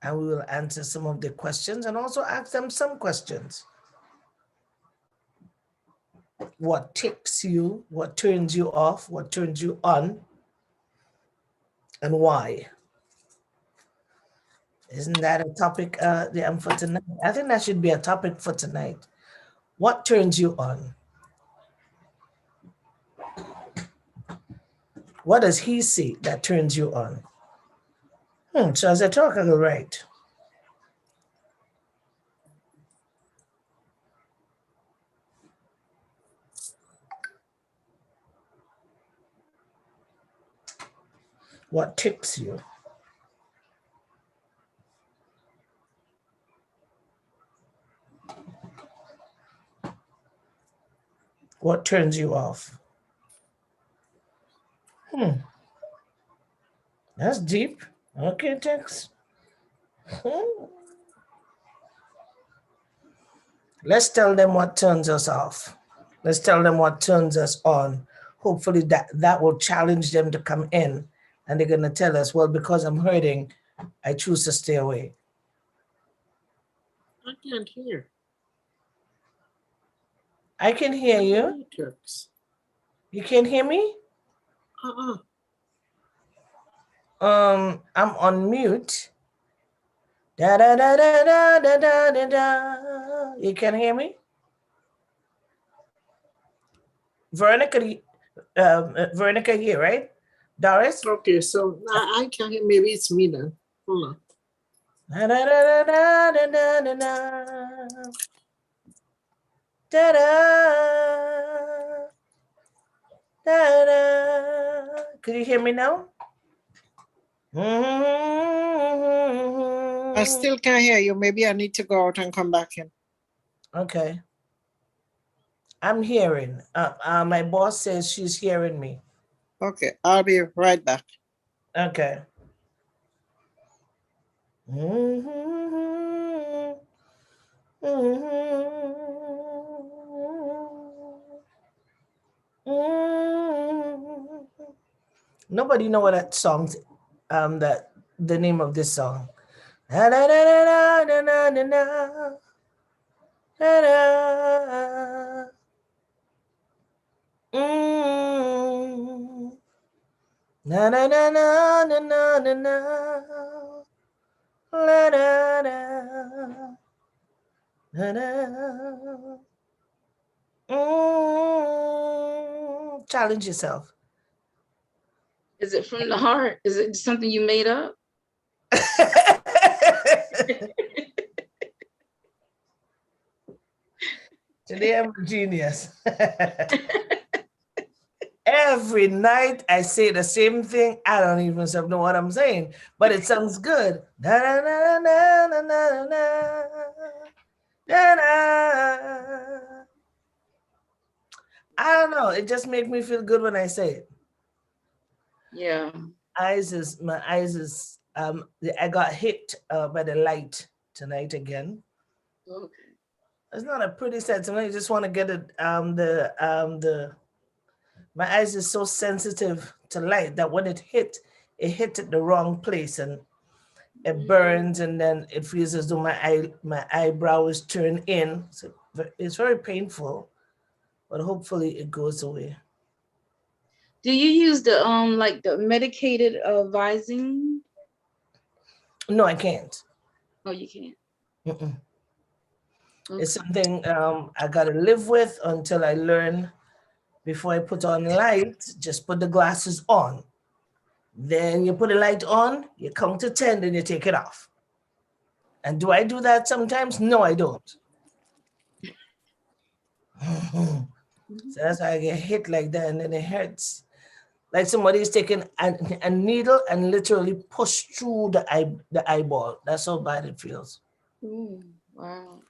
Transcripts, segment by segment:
and we will answer some of the questions and also ask them some questions. What ticks you? What turns you off? What turns you on? And why? Isn't that a topic for tonight? I think that should be a topic for tonight. What turns you on? What does he see that turns you on? So as I talk, I go right. What ticks you? What turns you off? That's deep. Okay, Tex. Let's tell them what turns us off. Let's tell them what turns us on. Hopefully that will challenge them to come in, and they're going to tell us, well, because I'm hurting, I choose to stay away. I can't hear. I can hear you. You can't hear me? I'm on mute. Da da da da da da da da da. You can hear me? Veronica here, right? Doris? Okay, so I can hear. Maybe it's me then. Hold on. Da da da da da da da da. Da da. Da da. Could you hear me now? I still can't hear you. Maybe I need to go out and come back in. Okay. I'm hearing. My boss says she's hearing me. Okay, I'll be right back. Okay. Nobody know what that song's that the name of this song. Da, da, da, da, da, da, da, da. Da, da. Na na na na na na na na. La, da, da. Da, da. Challenge yourself. Is it from the heart? Is it something you made up? Today I'm a genius. Every night I say the same thing. I don't even know what I'm saying, but it sounds good. Da, da, da, da, da, da, da, da, da. I don't know. It just makes me feel good when I say it. Yeah. My eyes is I got hit by the light tonight again. Okay. It's not a pretty sight. Sometimes you just want to get it my eyes is so sensitive to light that when it hit at the wrong place and it burns, and then it feels as though my eyebrow is turned in. So it's very painful, but hopefully it goes away. Do you use the like the medicated Visine? No, I can't. Oh, you can't. Okay. It's something I gotta live with until I learn. Before I put on light, just put the glasses on. Then you put the light on, you count to 10, then you take it off. And do I do that sometimes? No, I don't. So that's why I get hit like that, and then it hurts. Like somebody's taking a needle and literally push through the eyeball. That's how bad it feels. Ooh, wow.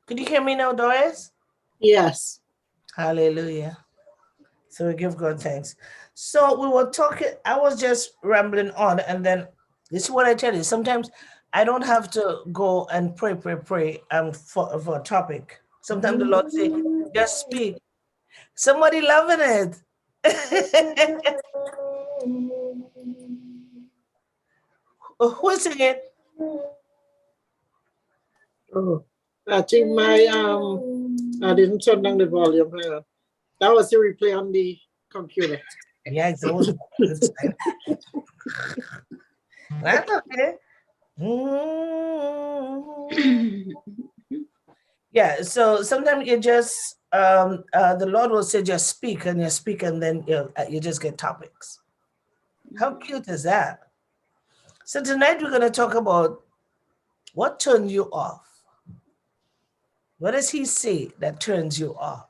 Could you hear me now, Doris? Yes. Hallelujah. So we give God thanks. So we were talking, I was just rambling on, and then this is what I tell you. Sometimes I don't have to go and pray for a topic. Sometimes the Lord say, just speak. Somebody loving it. Who is singing? Oh, I think I didn't turn down the volume. That was the replay on the computer. Yeah, it was. That's okay. Yeah, so sometimes you just the Lord will say just speak, and you speak, and then you just get topics. How cute is that? So tonight we're going to talk about what turns you off. What does he say that turns you off?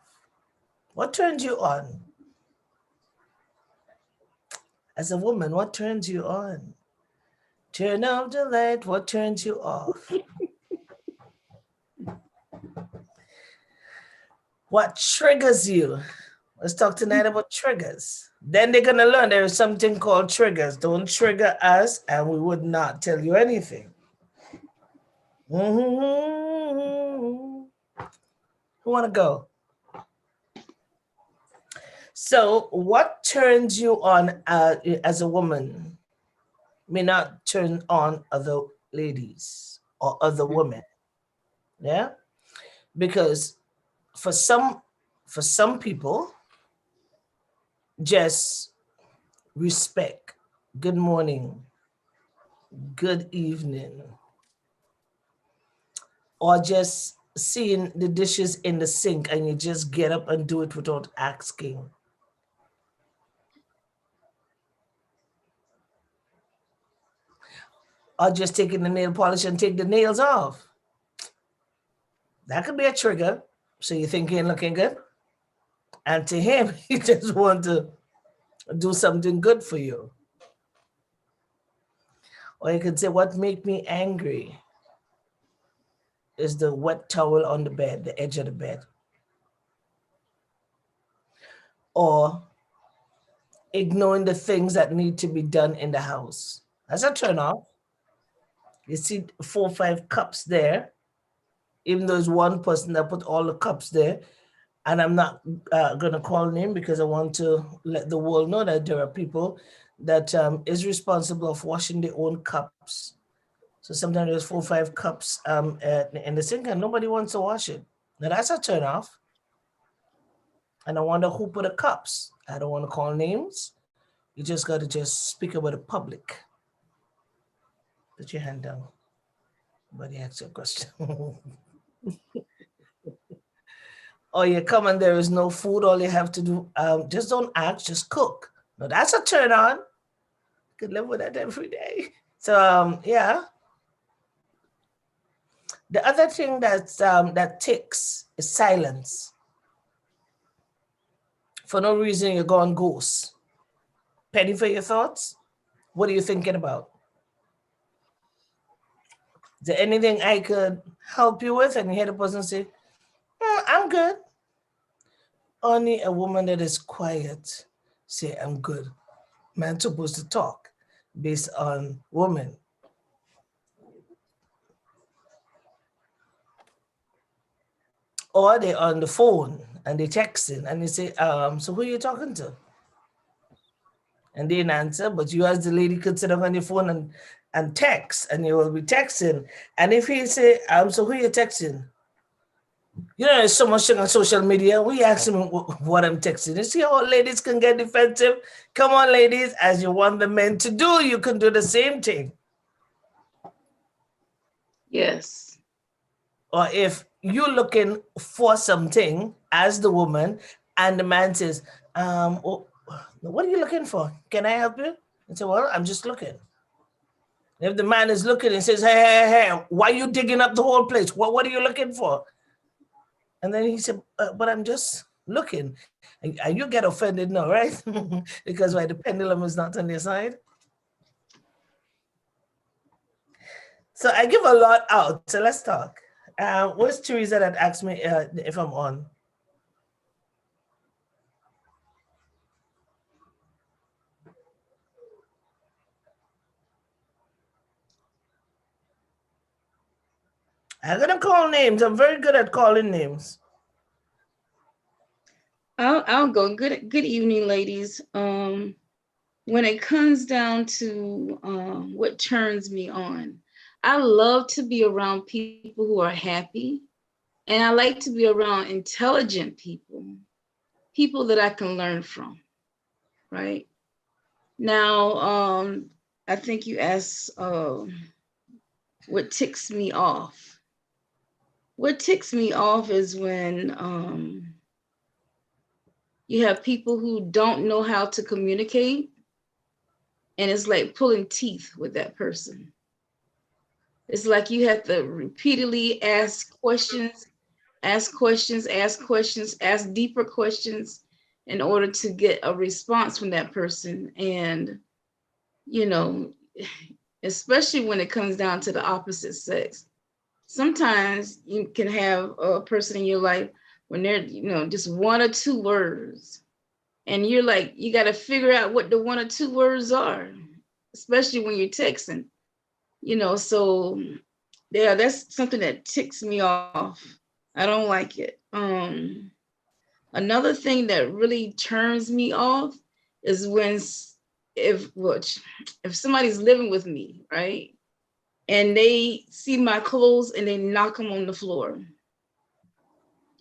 What turns you on? As a woman, what turns you on? Turn off the light, what turns you off? What triggers you? Let's talk tonight about triggers. Then they're going to learn there is something called triggers. Don't trigger us, and we would not tell you anything. Who want to go? So what turns you on as a woman may not turn on other ladies or other women. Yeah? Because for some people, just respect, good morning, good evening, or just seeing the dishes in the sink and you just get up and do it without asking. Or just taking the nail polish and take the nails off. That could be a trigger. So you think he ain't looking good? And to him, he just want to do something good for you. Or you could say, what make me angry is the wet towel on the bed, the edge of the bed. Or ignoring the things that need to be done in the house. That's a turn off. You see 4 or 5 cups there, even though there's one person that put all the cups there. And I'm not going to call name because I want to let the world know that there are people that is responsible for washing their own cups. So sometimes there's 4 or 5 cups in the sink and nobody wants to wash it. Now that's a turn off. And I wonder who put the cups. I don't want to call names. You just got to just speak about the public. Put your hand down. Nobody asks you a question. Or you come and there is no food, all you have to do, just don't ask, just cook. Now that's a turn on. You could live with that every day. So yeah. The other thing that ticks is silence. For no reason, you're going ghost. Penny for your thoughts? What are you thinking about? Is there anything I could help you with? And you hear the person say, I'm good. Only a woman that is quiet say, I'm good. Man's supposed to talk based on woman. Or they're on the phone and they're texting and they say, so who are you talking to? And they didn't answer, but you as the lady could sit up on your phone and text, and you will be texting. And if he say, so who are you texting? You know, there's so much thing on social media. We ask him what I'm texting. You see how ladies can get defensive? Come on, ladies, as you want the men to do, you can do the same thing. Yes. Or if you're looking for something as the woman, and the man says, what are you looking for? Can I help you? And say, well, I'm just looking. If the man is looking and says, hey, why are you digging up the whole place? What are you looking for? And then he said, but I'm just looking. And you get offended now, right? Because why the pendulum is not on your side. So I give a lot out. So let's talk. Where's Teresa that asked me if I'm on? I'm gonna call names. I'm very good at calling names. I'll go. Good evening, ladies. When it comes down to what turns me on, I love to be around people who are happy, and I like to be around intelligent people, people that I can learn from. Right now, I think you asked what ticks me off. What ticks me off is when you have people who don't know how to communicate, and it's like pulling teeth with that person. It's like you have to repeatedly ask questions, ask questions, ask questions, ask deeper questions in order to get a response from that person. And, you know, especially when it comes down to the opposite sex, sometimes you can have a person in your life when they're, just one or two words. And you're like, you got to figure out what the one or two words are, especially when you're texting, so yeah, that's something that ticks me off. I don't like it. Another thing that really turns me off is when if somebody's living with me, right, and they see my clothes and they knock them on the floor.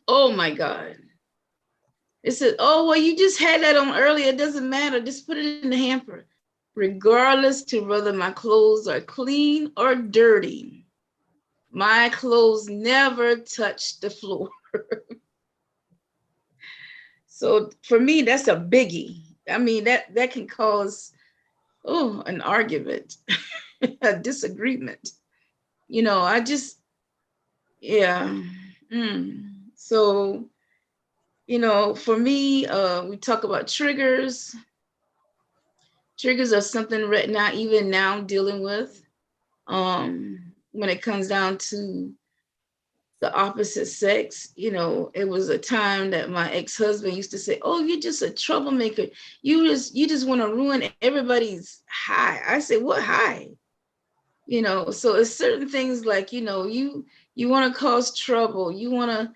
Oh my God. It said, oh, well, you just had that on earlier. It doesn't matter. Just put it in the hamper. Regardless to whether my clothes are clean or dirty, my clothes never touch the floor. So for me, that's a biggie. I mean, that can cause, an argument, a disagreement. I just, yeah. So, for me, we talk about triggers. Triggers are something right now, even now, dealing with. When it comes down to the opposite sex, it was a time that my ex-husband used to say, oh, you're just a troublemaker. You just want to ruin everybody's high. I said, what high? So it's certain things like, you want to cause trouble. You want to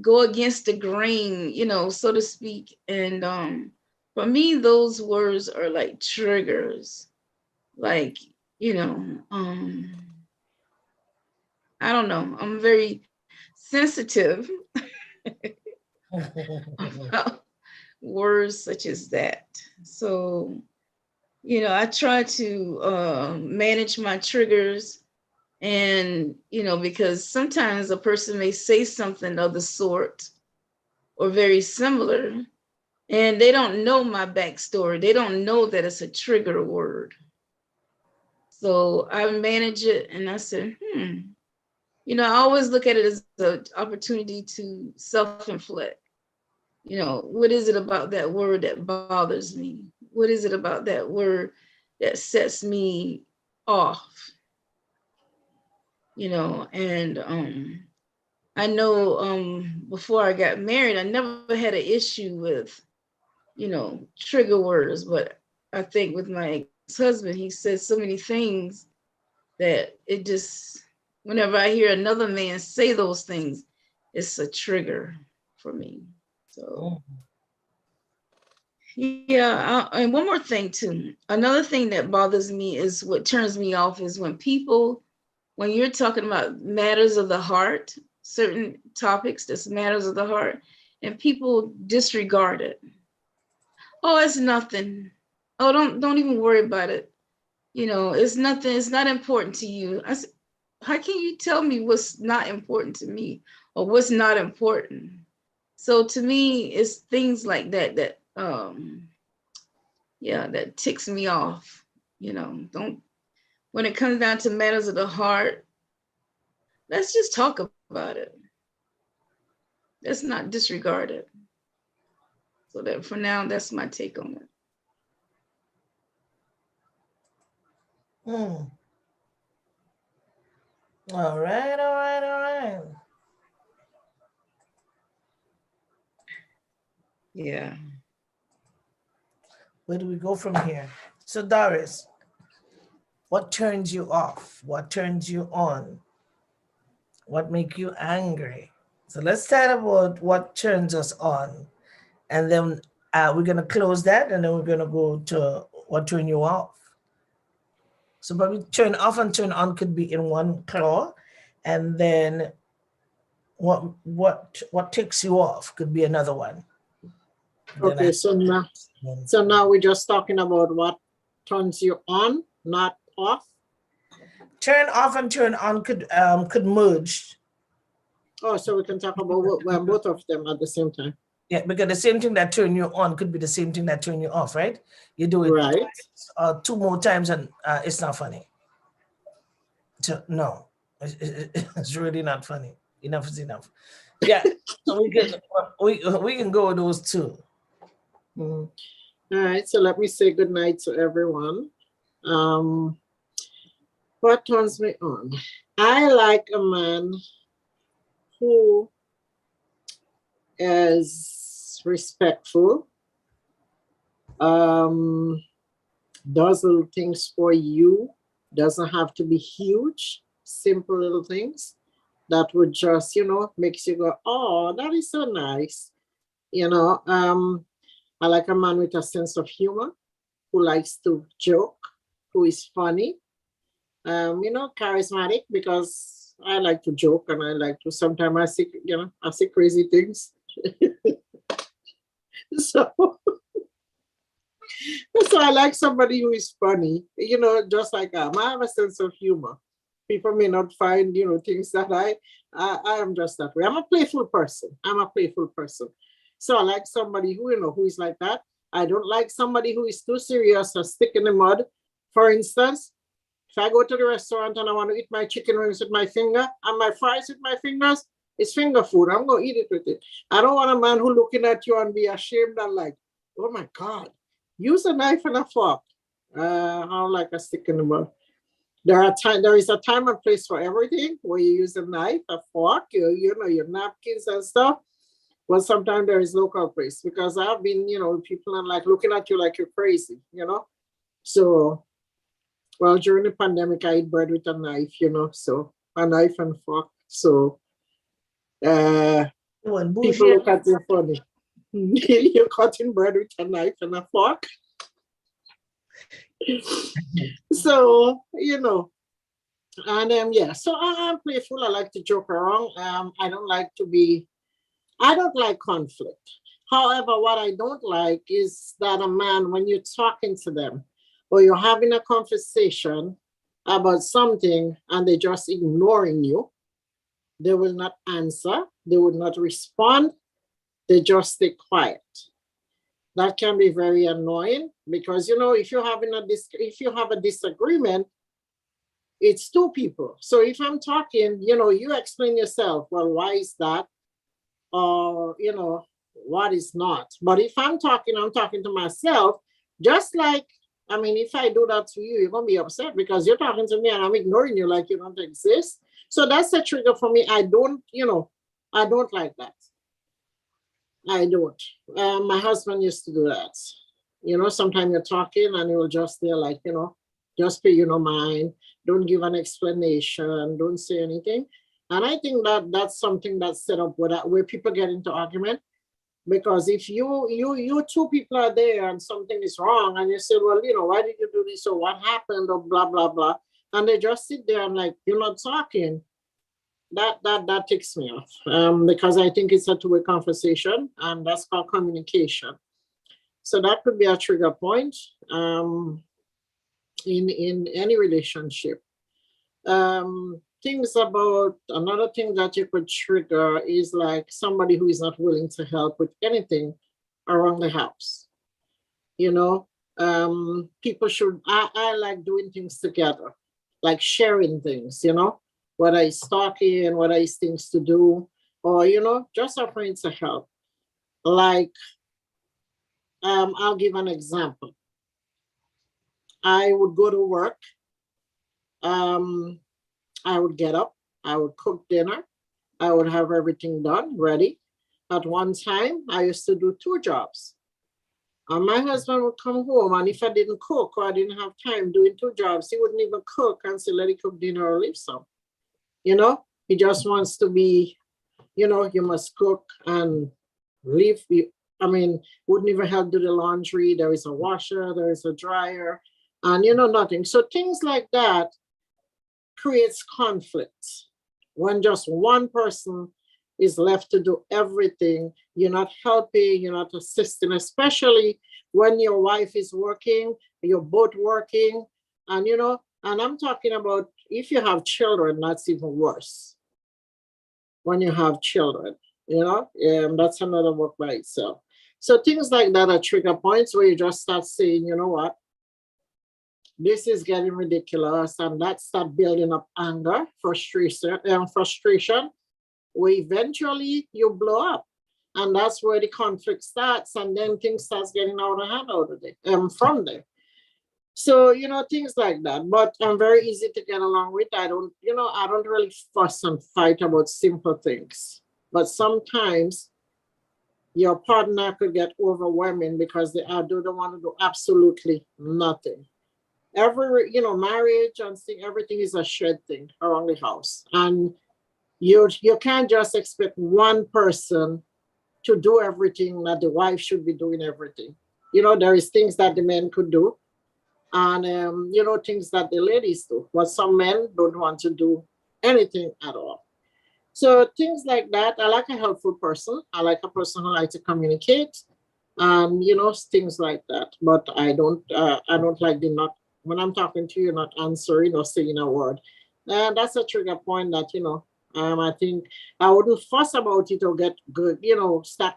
go against the grain, so to speak. And for me, those words are like triggers. Like, I don't know. I'm very sensitive about words such as that. So, I try to manage my triggers, and, because sometimes a person may say something of the sort or very similar, and they don't know my backstory. They don't know that it's a trigger word. So I manage it, and I said, I always look at it as an opportunity to self-inflict. What is it about that word that bothers me? What is it about that word that sets me off? And I know before I got married, I never had an issue with, trigger words, but I think with my ex-husband, he said so many things that it just, whenever I hear another man say those things, it's a trigger for me. So, yeah. And one more thing too. Another thing that bothers me is what turns me off is when you're talking about matters of the heart, certain topics that's matters of the heart, and people disregard it. Oh, it's nothing. Oh, don't even worry about it. It's nothing. It's not important to you. I said, how can you tell me what's not important to me or what's not important? So to me, it's things like that that ticks me off. Don't, when it comes down to matters of the heart, let's just talk about it. Let's not disregard it. So that for now, that's my take on it. All right. Yeah. Where do we go from here? So Doris, what turns you off? What turns you on? What make you angry? So let's talk about what turns us on. And then we're going to close that, and then we're going to go to what turn you off. So probably turn off and turn on could be in one claw. And then what takes you off could be another one. Okay, so now we're just talking about what turns you on, not off. Turn off and turn on could merge. Oh, so we can talk about both of them at the same time. Yeah, because the same thing that turn you on could be the same thing that turn you off, right? You do it right. twice, 2 more times, and it's not funny. So, no, it's really not funny. Enough is enough. Yeah, so we can go with those two. All right, so let me say good night to everyone. What turns me on? I like a man who is respectful, does little things for you, doesn't have to be huge, simple little things that would just, makes you go, oh, that is so nice. I like a man with a sense of humor, who likes to joke, who is funny, charismatic, because I like to joke and I like to, sometimes I see crazy things. So I like somebody who is funny, just like I have a sense of humor. People may not find, things that I am just that way. I'm a playful person. So I like somebody who is like that. I don't like somebody who is too serious or stick in the mud. For instance, if I go to the restaurant and I want to eat my chicken wings with my finger and my fries with my fingers, it's finger food. I'm going to eat it with it. I don't want a man who looking at you and be ashamed and like, oh my God, use a knife and a fork. I don't like a stick in the mud. There is a time and place for everything where you use a knife, a fork, your napkins and stuff. But sometimes there is local place, because I've been, people are like looking at you like you're crazy, So, well, during the pandemic, I eat bread with a knife, so a knife and fork. So, people look at you funny. You're cutting bread with a knife and a fork. So, and so I'm playful. I like to joke around. I don't like conflict. However, what I don't like is that a man, when you're talking to them or you're having a conversation about something and they're just ignoring you, they will not answer, they will not respond, they just stay quiet. That can be very annoying, because if you have a disagreement, it's two people. So if I'm talking, you explain yourself. Well, why is that? Or what is not? But if I'm talking to myself. Just like, if I do that to you, you're gonna be upset because you're talking to me and I'm ignoring you like you don't exist. So that's a trigger for me. I don't like that. I don't. My husband used to do that. Sometimes you're talking and he will just stay like, just pay no mind, don't give an explanation, don't say anything. And I think that's something that's set up where people get into argument. Because if you two people are there and something is wrong and you say, well, why did you do this, or what happened, or blah, blah, blah, and they just sit there and like, you're not talking, that ticks me off, because I think it's a two-way conversation, and that's called communication. So that could be a trigger point in any relationship. Another thing that you could trigger is like somebody who is not willing to help with anything around the house. People should, I like doing things together, like sharing things, whether it's talking, whether it's things to do, or, just offering to help. Like, I'll give an example. I would go to work. I would get up, I would cook dinner, I would have everything done, ready. At one time, I used to do 2 jobs. And my husband would come home, and if I didn't cook or I didn't have time doing 2 jobs, he wouldn't even cook and say, let me cook dinner or leave some. He just wants to be, you know, you must cook and leave. I mean, wouldn't even help do the laundry. There is a washer, there is a dryer, and you know, nothing. So things like that creates conflict. When just one person is left to do everything, you're not helping, you're not assisting, especially when your wife is working, you're both working, and you know, and I'm talking about if you have children, that's even worse. When you have children, you know, that's another work by itself. So things like that are trigger points where you just start saying, you know what, this is getting ridiculous, and that start building up anger, frustration, where eventually you blow up, and that's where the conflict starts, and then things starts getting out of hand out of there, from there. So you know, things like that. But I'm very easy to get along with. I don't, you know, I don't really fuss and fight about simple things. But sometimes your partner could get overwhelming because they don't want to do absolutely nothing. Every, you know, marriage and everything is a shared thing around the house, and you can't just expect one person to do everything that the wife should be doing everything. You know, there is things that the men could do, and you know, things that the ladies do, but some men don't want to do anything at all. So things like that. I like a helpful person. I like a person who likes to communicate, and you know, things like that. But I don't like the not, when I'm talking to you, not answering or saying a word. And that's a trigger point that, you know, I think I wouldn't fuss about it or get good, you know, start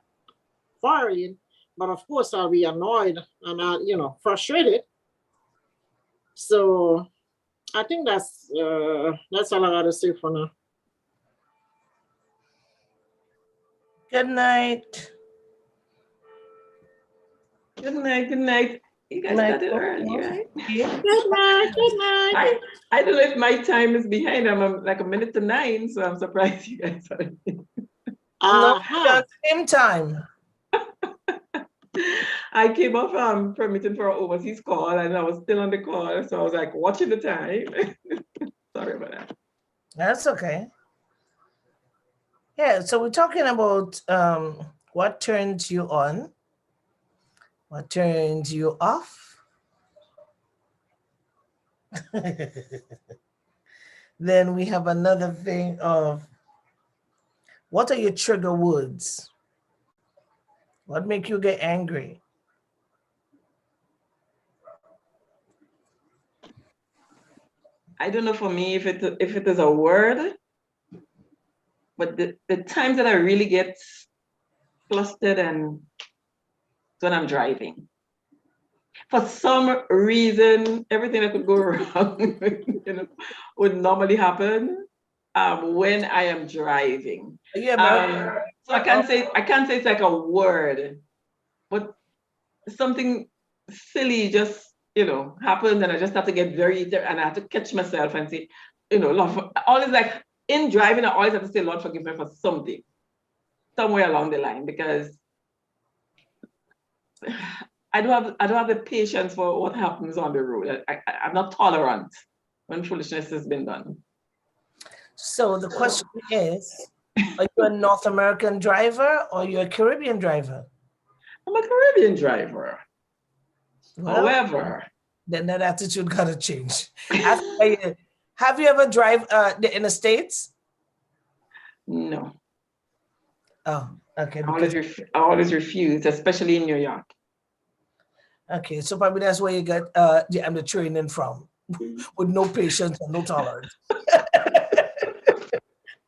firing. But of course, I'll be annoyed and you know, frustrated. So I think that's all I gotta say for now. Good night. Good night. Good night. You guys started early, right? Yeah. Good night. Good night. I don't know if my time is behind. I'm like a minute to 9, so I'm surprised you guys are. No, same time. I came off from meeting for an overseas call, and I was still on the call, so I was like watching the time. Sorry about that. That's okay. Yeah, so we're talking about what turns you on, what turns you off. Then we have another thing of what are your trigger words? What make you get angry? I don't know for me if it is a word, but the times that I really get flustered and when I'm driving. For some reason, everything that could go wrong, you know, would normally happen when I am driving. Yeah, so I can't say it's like a word, but something silly just, you know, happens, and I just have to get and I have to catch myself and say, you know, Lord, always like in driving, I always have to say, Lord, forgive me for something, somewhere along the line, because I don't have the patience for what happens on the road. I'm not tolerant when foolishness has been done. So the question is, are you a North American driver or you're a Caribbean driver? I'm a Caribbean driver. Well, however, then that attitude gotta change. Have you ever drive in the States? No. Oh, okay. I always refuse, especially in New York. Okay, so probably that's where you get the training from, with no patience and no tolerance.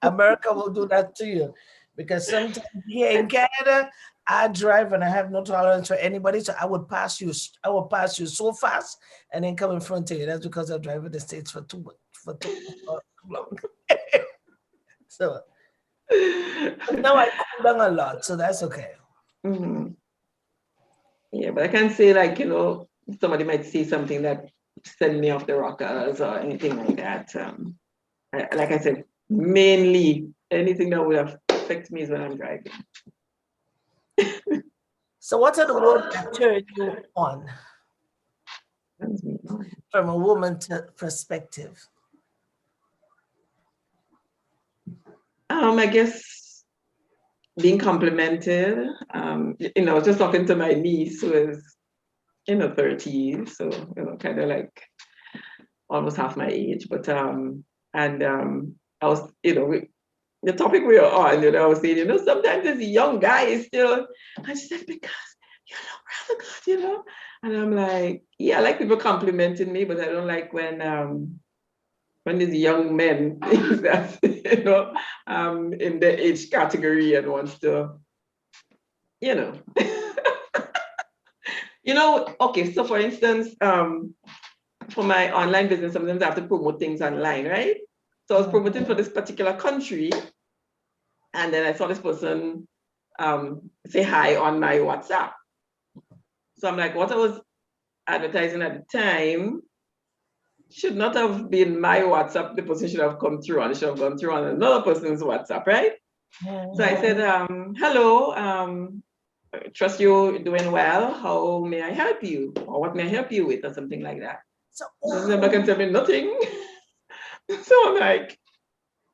America will do that to you, because sometimes here in Canada, I drive and I have no tolerance for anybody, so I would pass you so fast and then come in front of you. That's because I drive in the States for too long. So now I cool down a lot, so that's okay. Mm-hmm. Yeah, but I can't say, like, you know, somebody might see something that send me off the rockers or anything like that. Like I said, mainly anything that would affect me is when I'm driving. So what are the words that turn you on from a woman's perspective? I guess being complimented. You know, just talking to my niece who is in her 30s, so you know, kind of like almost half my age. But I was, you know, the topic we were on, you know, I was saying, you know, sometimes this young guy is still, and she said, because you look rather good, you know. And I'm like, yeah, I like people complimenting me, but I don't like when these young men think that, you know, in the age category and wants to, you know. You know, okay, so for instance, for my online business, sometimes I have to promote things online, right? So I was promoting for this particular country, and then I saw this person say hi on my WhatsApp. So I'm like, what I was advertising at the time should not have been my WhatsApp. The person should have come through, and it should have gone through on another person's WhatsApp, right? So I said, hello, trust you're doing well. How may I help you? Or what may I help you with, or something like that. So somebody can tell me nothing. So I'm like,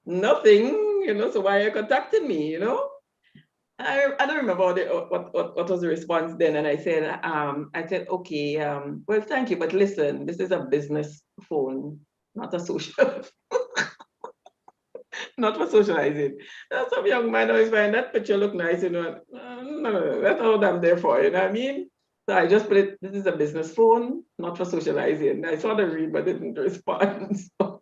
nothing, you know, so why are you contacting me, you know? I don't remember what was the response then. And I said, okay, well, thank you, but listen, this is a business phone, not a social, not for socializing. Some young man always find that picture look nice, you know. No, that's not what I'm there for, you know what I mean? So I just put it, this is a business phone, not for socializing. I saw the read, but didn't respond. So,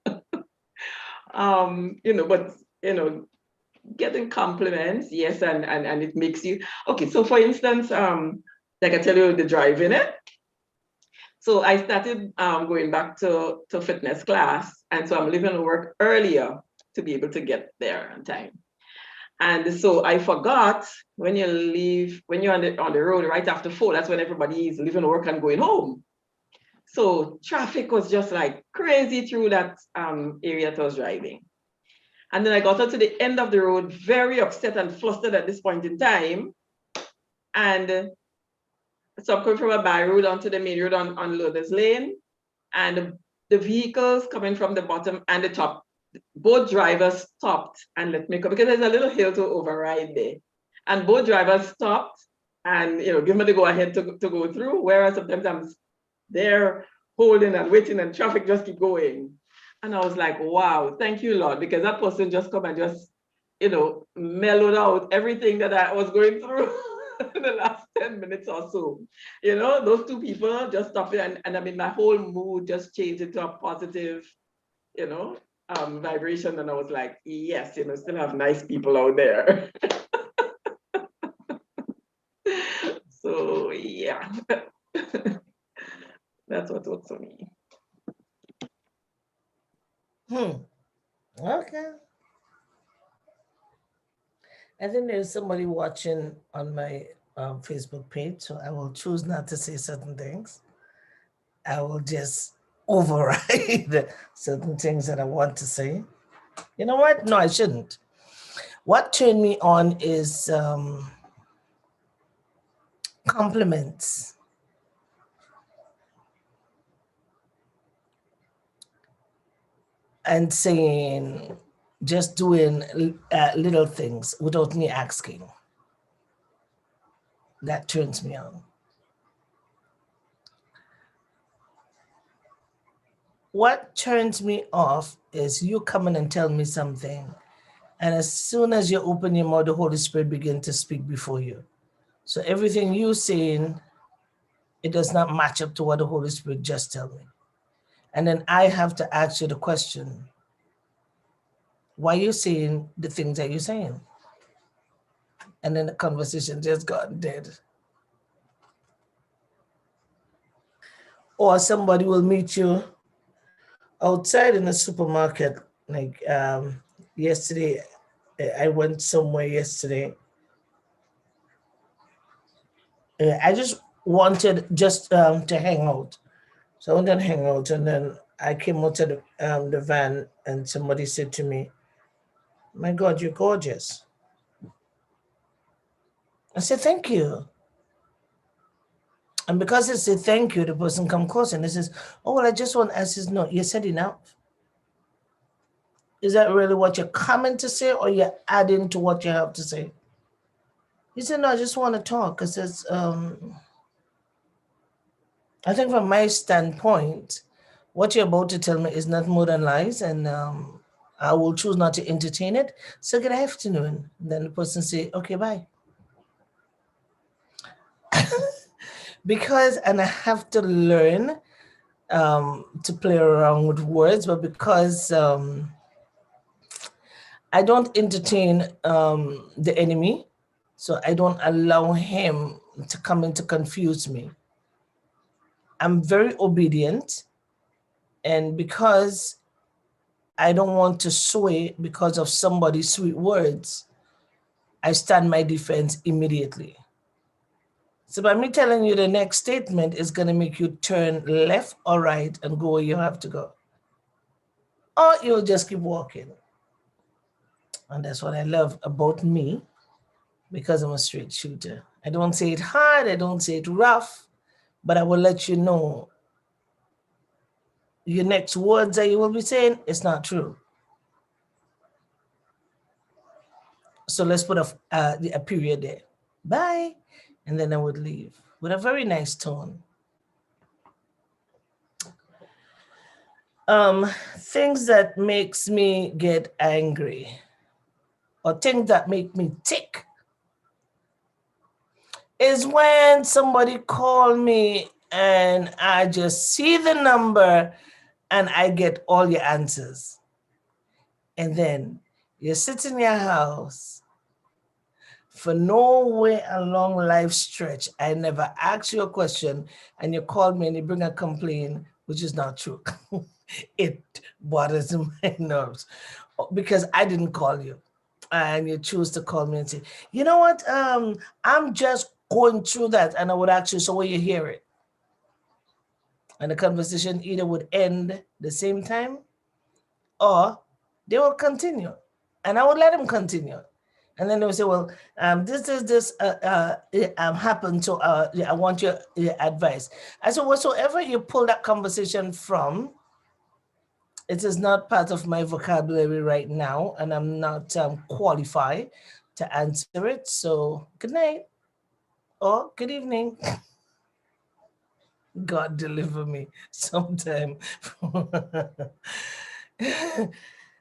you know, but, you know, getting compliments, yes, and it makes you, okay, so for instance, like I tell you, the driving it. So I started going back to fitness class, and so I'm leaving work earlier to be able to get there on time. And so I forgot when you leave, when you're on the road right after 4, that's when everybody is leaving work and going home. So traffic was just like crazy through that area that I was driving. And then I got out to the end of the road, very upset and flustered at this point in time. And so I'm coming from a by road onto the main road on Lourdes Lane. And the vehicles coming from the bottom and the top, both drivers stopped and let me go, because there's a little hill to override there. And both drivers stopped and, you know, give me the go ahead to go through, whereas sometimes I'm there holding and waiting and traffic just keep going. And I was like, wow, thank you, Lord, because that person just come and just, you know, mellowed out everything that I was going through in the last 10 minutes or so. You know, those two people just stopped it, and I mean, my whole mood just changed into a positive, you know, vibration. And I was like, yes, you know, still have nice people out there. So, yeah, that's what works for me. Okay. I think there's somebody watching on my Facebook page, so I will choose not to say certain things. I will just override certain things that I want to say. You know what? No, I shouldn't. What turned me on is compliments. And saying, just doing little things without me asking. That turns me on. What turns me off is you coming and tell me something, and as soon as you open your mouth, the Holy Spirit begins to speak before you. So everything you're saying, it does not match up to what the Holy Spirit just tell me. And then I have to ask you the question, why are you saying the things that you're saying? And then the conversation just got dead. Or somebody will meet you outside in a supermarket. Like yesterday, I went somewhere yesterday. I just wanted just to hang out. So I wanted to hang out, and then I came out to the van, and somebody said to me, "My God, you're gorgeous." I said, "Thank you." And because I said thank you, the person come close and he says, "Oh, well, I just want to ask." No, you said enough. is that really what you're coming to say, or you're adding to what you have to say? He said, no, I just want to talk because it's, I think from my standpoint, what you're about to tell me is not more than lies, and I will choose not to entertain it. So good afternoon. And then the person say, okay, bye. Because, and I have to learn to play around with words, but because I don't entertain the enemy, so I don't allow him to come in to confuse me. I'm very obedient, and because I don't want to sway because of somebody's sweet words, I stand my defense immediately. So by me telling you the next statement is going to make you turn left or right and go where you have to go. Or you'll just keep walking. And that's what I love about me, because I'm a straight shooter. I don't say it hard, I don't say it rough, but I will let you know your next words that you will be saying is not true. So let's put a period there. Bye. And then I would leave with a very nice tone. Things that makes me get angry, or things that make me tick, is when somebody call me and I just see the number and I get all your answers. And then you sit in your house for no way along life stretch. I never asked you a question and you call me and you bring a complaint, which is not true. It bothers my nerves because I didn't call you. And you choose to call me and say, you know what? I'm just going through that. And I would ask you, so will you hear it? And the conversation either would end the same time or they will continue. And I would let them continue. And then they would say, well, this happened, so I want your advice. I said, whatsoever you pull that conversation from, it is not part of my vocabulary right now, and I'm not qualified to answer it. So good night or good evening. God deliver me sometime.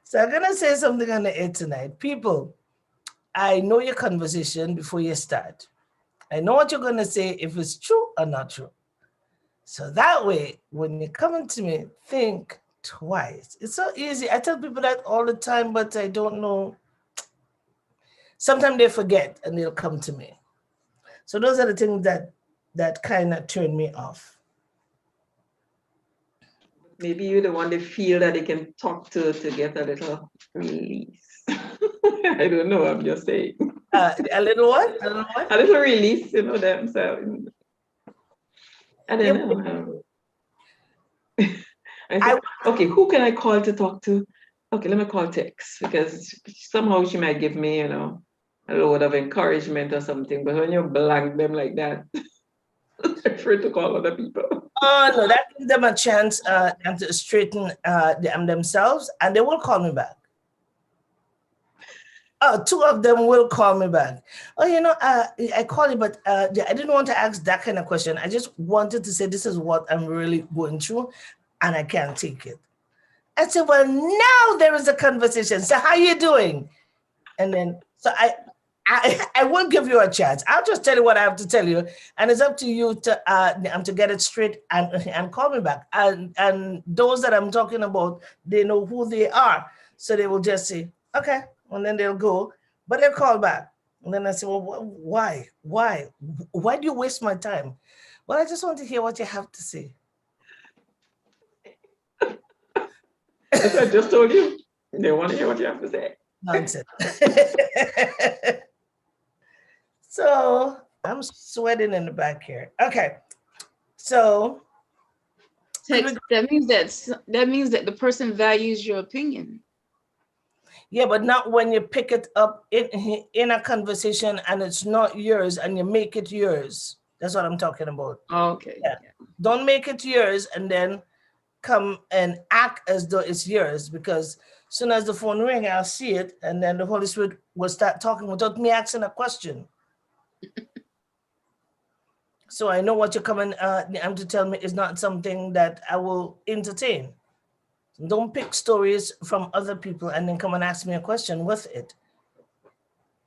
So I'm going to say something on the air tonight. People, I know your conversation before you start. I know what you're going to say, if it's true or not true. So that way, when you're coming to me, think twice. It's so easy. I tell people that all the time, but I don't know. Sometimes they forget and they'll come to me. So those are the things that kind of turn me off. Maybe you're the one they feel that they can talk to get a little release. I don't know, I'm just saying. A little what? A little what? A little release, you know, themselves. I don't know. I said, okay, who can I call to talk to? Okay, let me call Tex, because somehow she might give me, you know, a load of encouragement or something. But when you blank them like that, I'm afraid to call other people. Oh, no, that gives them a chance to straighten themselves, and they will call me back. Two of them will call me back. Oh, you know, I call you, but I didn't want to ask that kind of question. I just wanted to say this is what I'm really going through, and I can't take it. I said, well, now there is a conversation. So how you doing? And then, so I won't give you a chance. I'll just tell you what I have to tell you, and it's up to you to get it straight and call me back. And those that I'm talking about, they know who they are, so they will just say, okay. And then they'll go, but they'll call back. And then I say, well, why? Why do you waste my time? Well, I just want to hear what you have to say. As I just told you, they want to hear what you have to say. Nonsense. So I'm sweating in the back here. Okay. So that means that the person values your opinion. Yeah, but not when you pick it up in a conversation and it's not yours and you make it yours. That's what I'm talking about. Okay. Yeah. Don't make it yours and then come and act as though it's yours, because Soon as the phone ring, I'll see it, and then the Holy Spirit will start talking without me asking a question. So I know what you're coming to tell me is not something that I will entertain. Don't pick stories from other people and then come and ask me a question with it.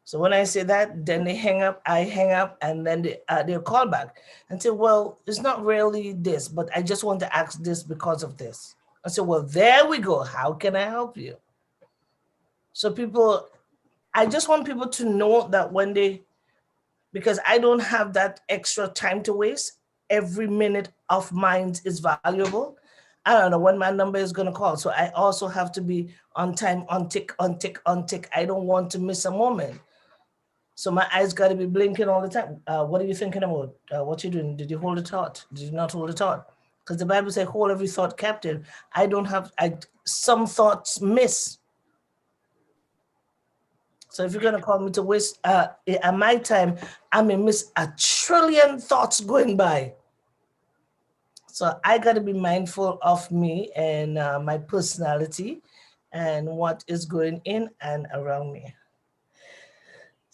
So when I say that, then they hang up, I hang up, and then they'll call back and say, well, it's not really this, but I just want to ask this because of this. I said, well, there we go. How can I help you? So people, I just want people to know that when they, because I don't have that extra time to waste, every minute of mine is valuable. I don't know when my number is going to call. So I also have to be on time, on tick, on tick, on tick. I don't want to miss a moment. So my eyes got to be blinking all the time. What are you thinking about? What you doing? Did you hold a thought? Did you not hold a thought? Because the Bible says, hold every thought captive. I don't have, some thoughts miss. So if you're going to call me to waste at my time, I may miss 1 trillion thoughts going by. So I got to be mindful of me and my personality and what is going in and around me.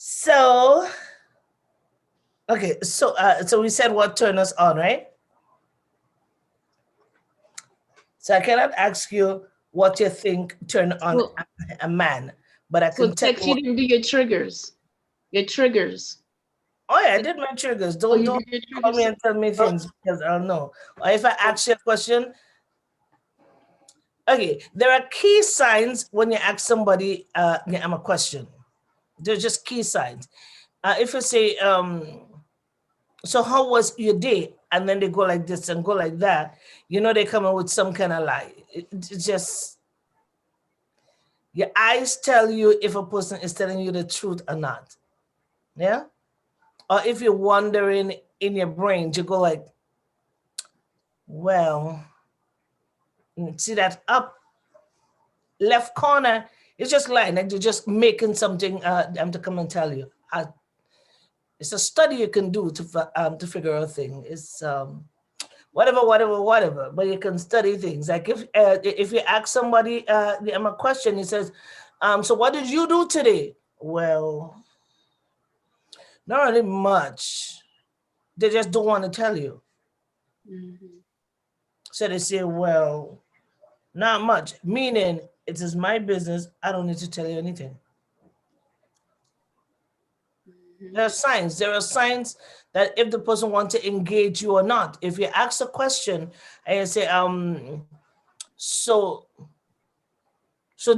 So, okay, so we said what turned us on, right? So I cannot ask you what you think turned on a man, but I can tell you. You didn't do your triggers. Your triggers. Oh yeah, I did my triggers. Don't call me and tell me things because I'll know. Or if I ask you a question, okay, there are key signs when you ask somebody a question. They're just key signs. If you say, so how was your day? And then they go like this and go like that, you know, they come in with some kind of lie. It's just, your eyes tell you if a person is telling you the truth or not. Yeah? Or if you're wondering in your brain, you go like, well, see that up left corner, it's just lying, like you're just making something to come and tell you. It's a study you can do to figure out things. It's whatever, but you can study things. Like if you ask somebody a question, he says, so what did you do today? Well, not really much. They just don't want to tell you. Mm-hmm. So they say, well, not much, meaning it is my business. I don't need to tell you anything. Mm-hmm. There are signs that if the person wants to engage you or not. If you ask a question and you say, so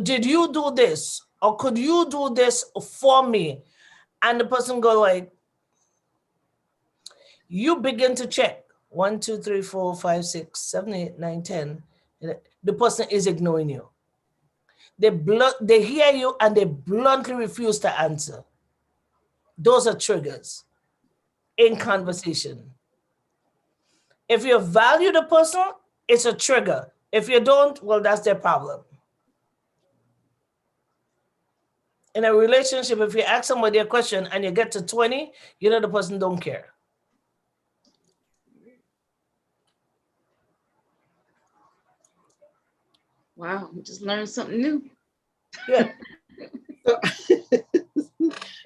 did you do this? Or could you do this for me? And the person go like, you begin to check 1, 2, 3, 4, 5, 6, 7, 8, 9, 10. The person is ignoring you. They hear you and they bluntly refuse to answer. Those are triggers in conversation. If you value the person, it's a trigger. If you don't, well, that's their problem. In a relationship, if you ask somebody a question and you get to 20, you know the person don't care. Wow, we just learned something new. Yeah.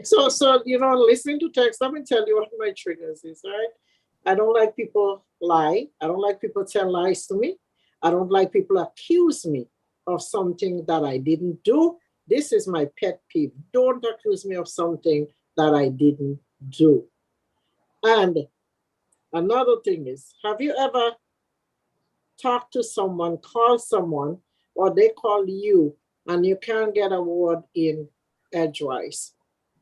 So you know, listening to text, let me tell you what my triggers is, right? I don't like people lie. I don't like people tell lies to me. I don't like people accuse me of something that I didn't do. This is my pet peeve. Don't accuse me of something that I didn't do. And another thing is, have you ever talked to someone, called someone, or they call you and you can't get a word in edgewise?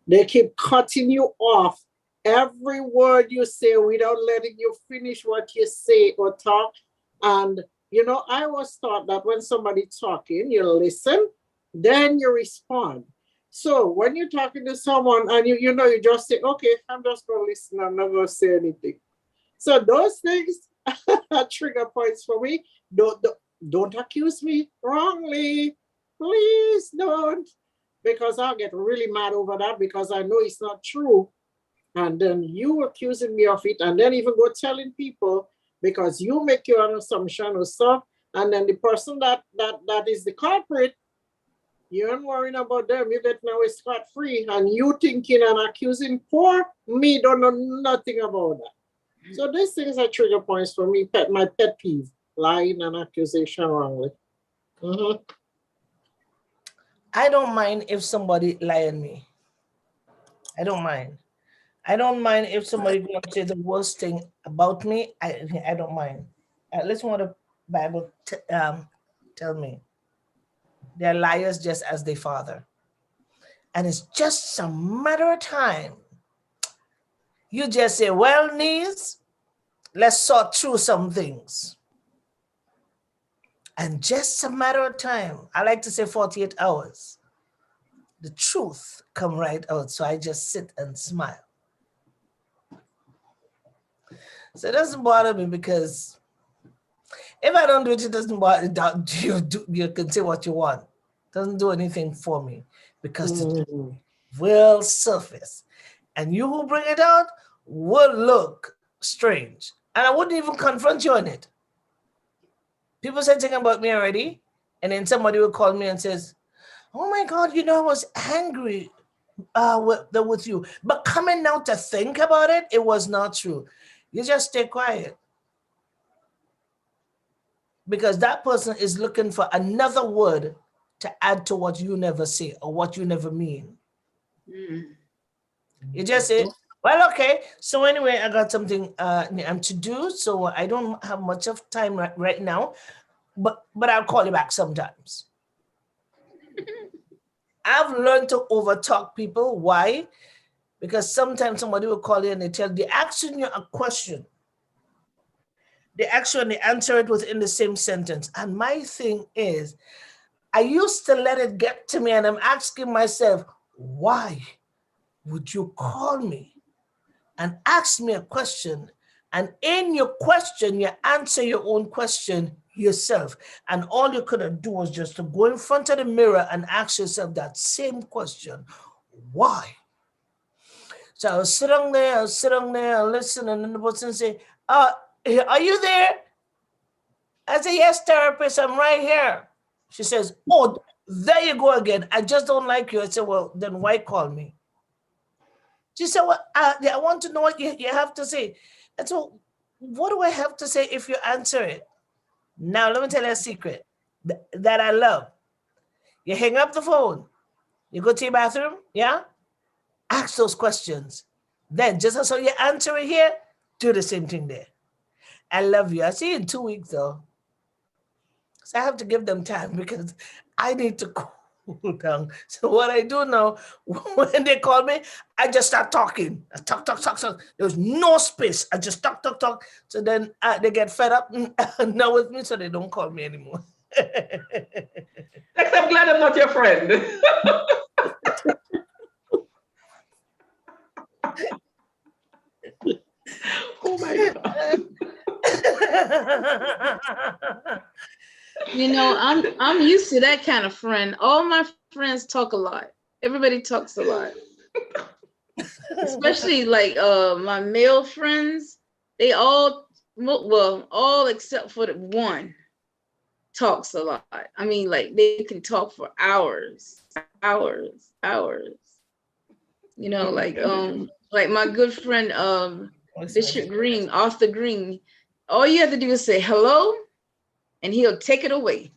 They keep cutting you off every word you say without letting you finish what you say or talk. And, you know, I was taught that when somebody talking, you listen, then you respond. So when you're talking to someone and you just say, okay, I'm just going to listen. I'm not going to say anything. So those things are trigger points for me. Don't accuse me wrongly. Please don't. Because I'll get really mad over that because I know it's not true. And then you accusing me of it and then even go telling people because you make your own assumption or stuff. And then the person that is the culprit You ain't worrying about them. You get now scot free, and you thinking and accusing poor me don't know nothing about that. So these things are trigger points for me. My pet peeve: lying and accusation wrongly. Mm-hmm. I don't mind if somebody lie on me. I don't mind. I don't mind if somebody going to say the worst thing about me. I don't mind. Listen what the Bible tell me. They're liars just as their father. And it's just a matter of time. You just say, well, niece, let's sort through some things. And just a matter of time, I like to say 48 hours, the truth come right out. So I just sit and smile. So it doesn't bother me because if I don't do it, it doesn't bother you can say what you want. It doesn't do anything for me because the truth will surface. And you who bring it out will look strange. And I wouldn't even confront you on it. People say something about me already, and then somebody will call me and says, oh my God, I was angry with you. But coming now to think about it, it was not true. You just stay quiet. Because that person is looking for another word to add to what you never say or what you never mean. You just say, well, okay. So anyway, I got something to do. So I don't have much of time right now, but I'll call you back sometimes. I've learned to overtalk people. Why? Because sometimes somebody will call you and they ask you a question. They actually answer it within the same sentence. And my thing is, I used to let it get to me and I'm asking myself, why would you call me and ask me a question? And in your question, you answer your own question yourself. And all you could have done was just to go in front of the mirror and ask yourself that same question. Why? So I was sitting there, and listen, and then the person say, are you there? I say, yes, therapist, I'm right here. She says, oh, there you go again. I just don't like you. I said, well, then why call me? She said, well, I want to know what you have to say. And so what do I have to say if you answer it? Now, let me tell you a secret that I love. You hang up the phone. You go to your bathroom, yeah? Ask those questions. Then, just so you answer it here, do the same thing there. I love you. I'll see you in 2 weeks, though. So I have to give them time because I need to cool down. So what I do now, when they call me, I just start talking. I talk. There's no space. I just talk. So then they get fed up now with me, so they don't call me anymore. Lex, I'm glad I'm not your friend. Oh my God. I'm used to that kind of friend. All my friends talk a lot. Everybody talks a lot. Especially like my male friends, they all except for the one talks a lot. I mean, like they can talk for hours. Like my good friend Bishop Green, Arthur Green. All you have to do is say hello, and he'll take it away.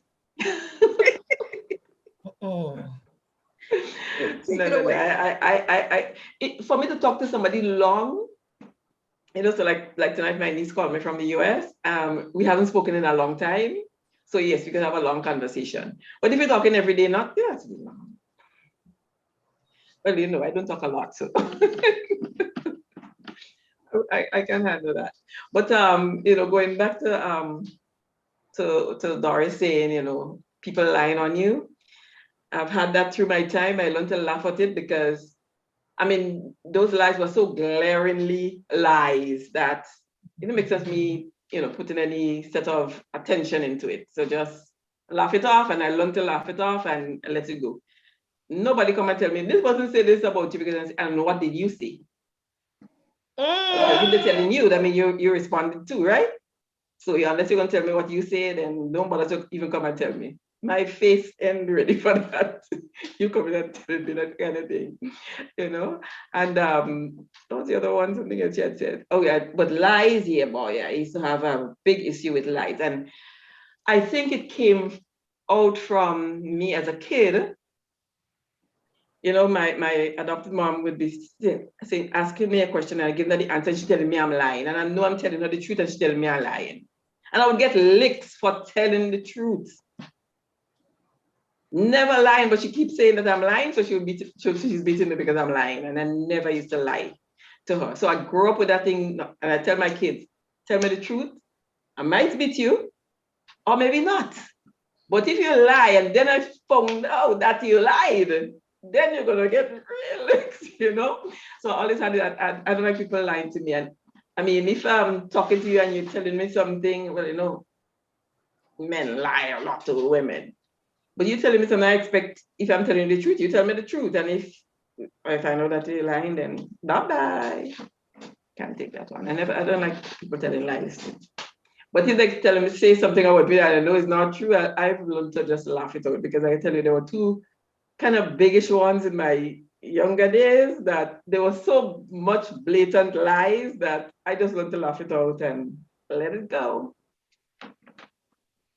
For me to talk to somebody long, so like tonight, my niece called me from the US. We haven't spoken in a long time. So yes, you can have a long conversation. But if you're talking every day, not long. Well, I don't talk a lot, so I can handle that. But going back to Doris saying, people lying on you. I've had that through my time. I learned to laugh at it because, those lies were so glaringly lies that it makes sense me, putting any set of attention into it. So just laugh it off, and I learned to laugh it off and let it go. Nobody come and tell me, this person said this about you, because I don't know, what did you say? If they're telling you, that means you responded too, right? So unless you're going to tell me what you said, then don't bother to even come and tell me. my face ain't ready for that. You come in and tell me that kind of thing, you know? And what was the other one? Something else you had said. Oh yeah, but lies, yeah, boy. I used to have a big issue with lies. And I think it came out from me as a kid. You know, my adopted mom would be saying, asking me a question, and I give her the answer, and she's telling me I'm lying. And I know I'm telling her the truth, and she's telling me I'm lying. And I would get licked for telling the truth. Never lying, but she keeps saying that I'm lying, so she's beating me because I'm lying. And I never used to lie to her. So I grew up with that thing, and I tell my kids, tell me the truth. I might beat you, or maybe not. But if you lie, and then I found out that you lied, then you're gonna get real licks, you know? So I always had that. I don't like people lying to me. And I mean, if I'm talking to you and you're telling me something, well, you know, men lie a lot to women. But you're telling me something, I expect, if I'm telling you the truth, you tell me the truth. And if I know that you're lying, then bye-bye. Can't take that one. I don't like people telling lies. But if they telling me, say something about me that I know is not true, I've learned to just laugh it out, because I tell you, there were two kind of biggish ones in my younger days that there was so much blatant lies that I just learned to laugh it out and let it go.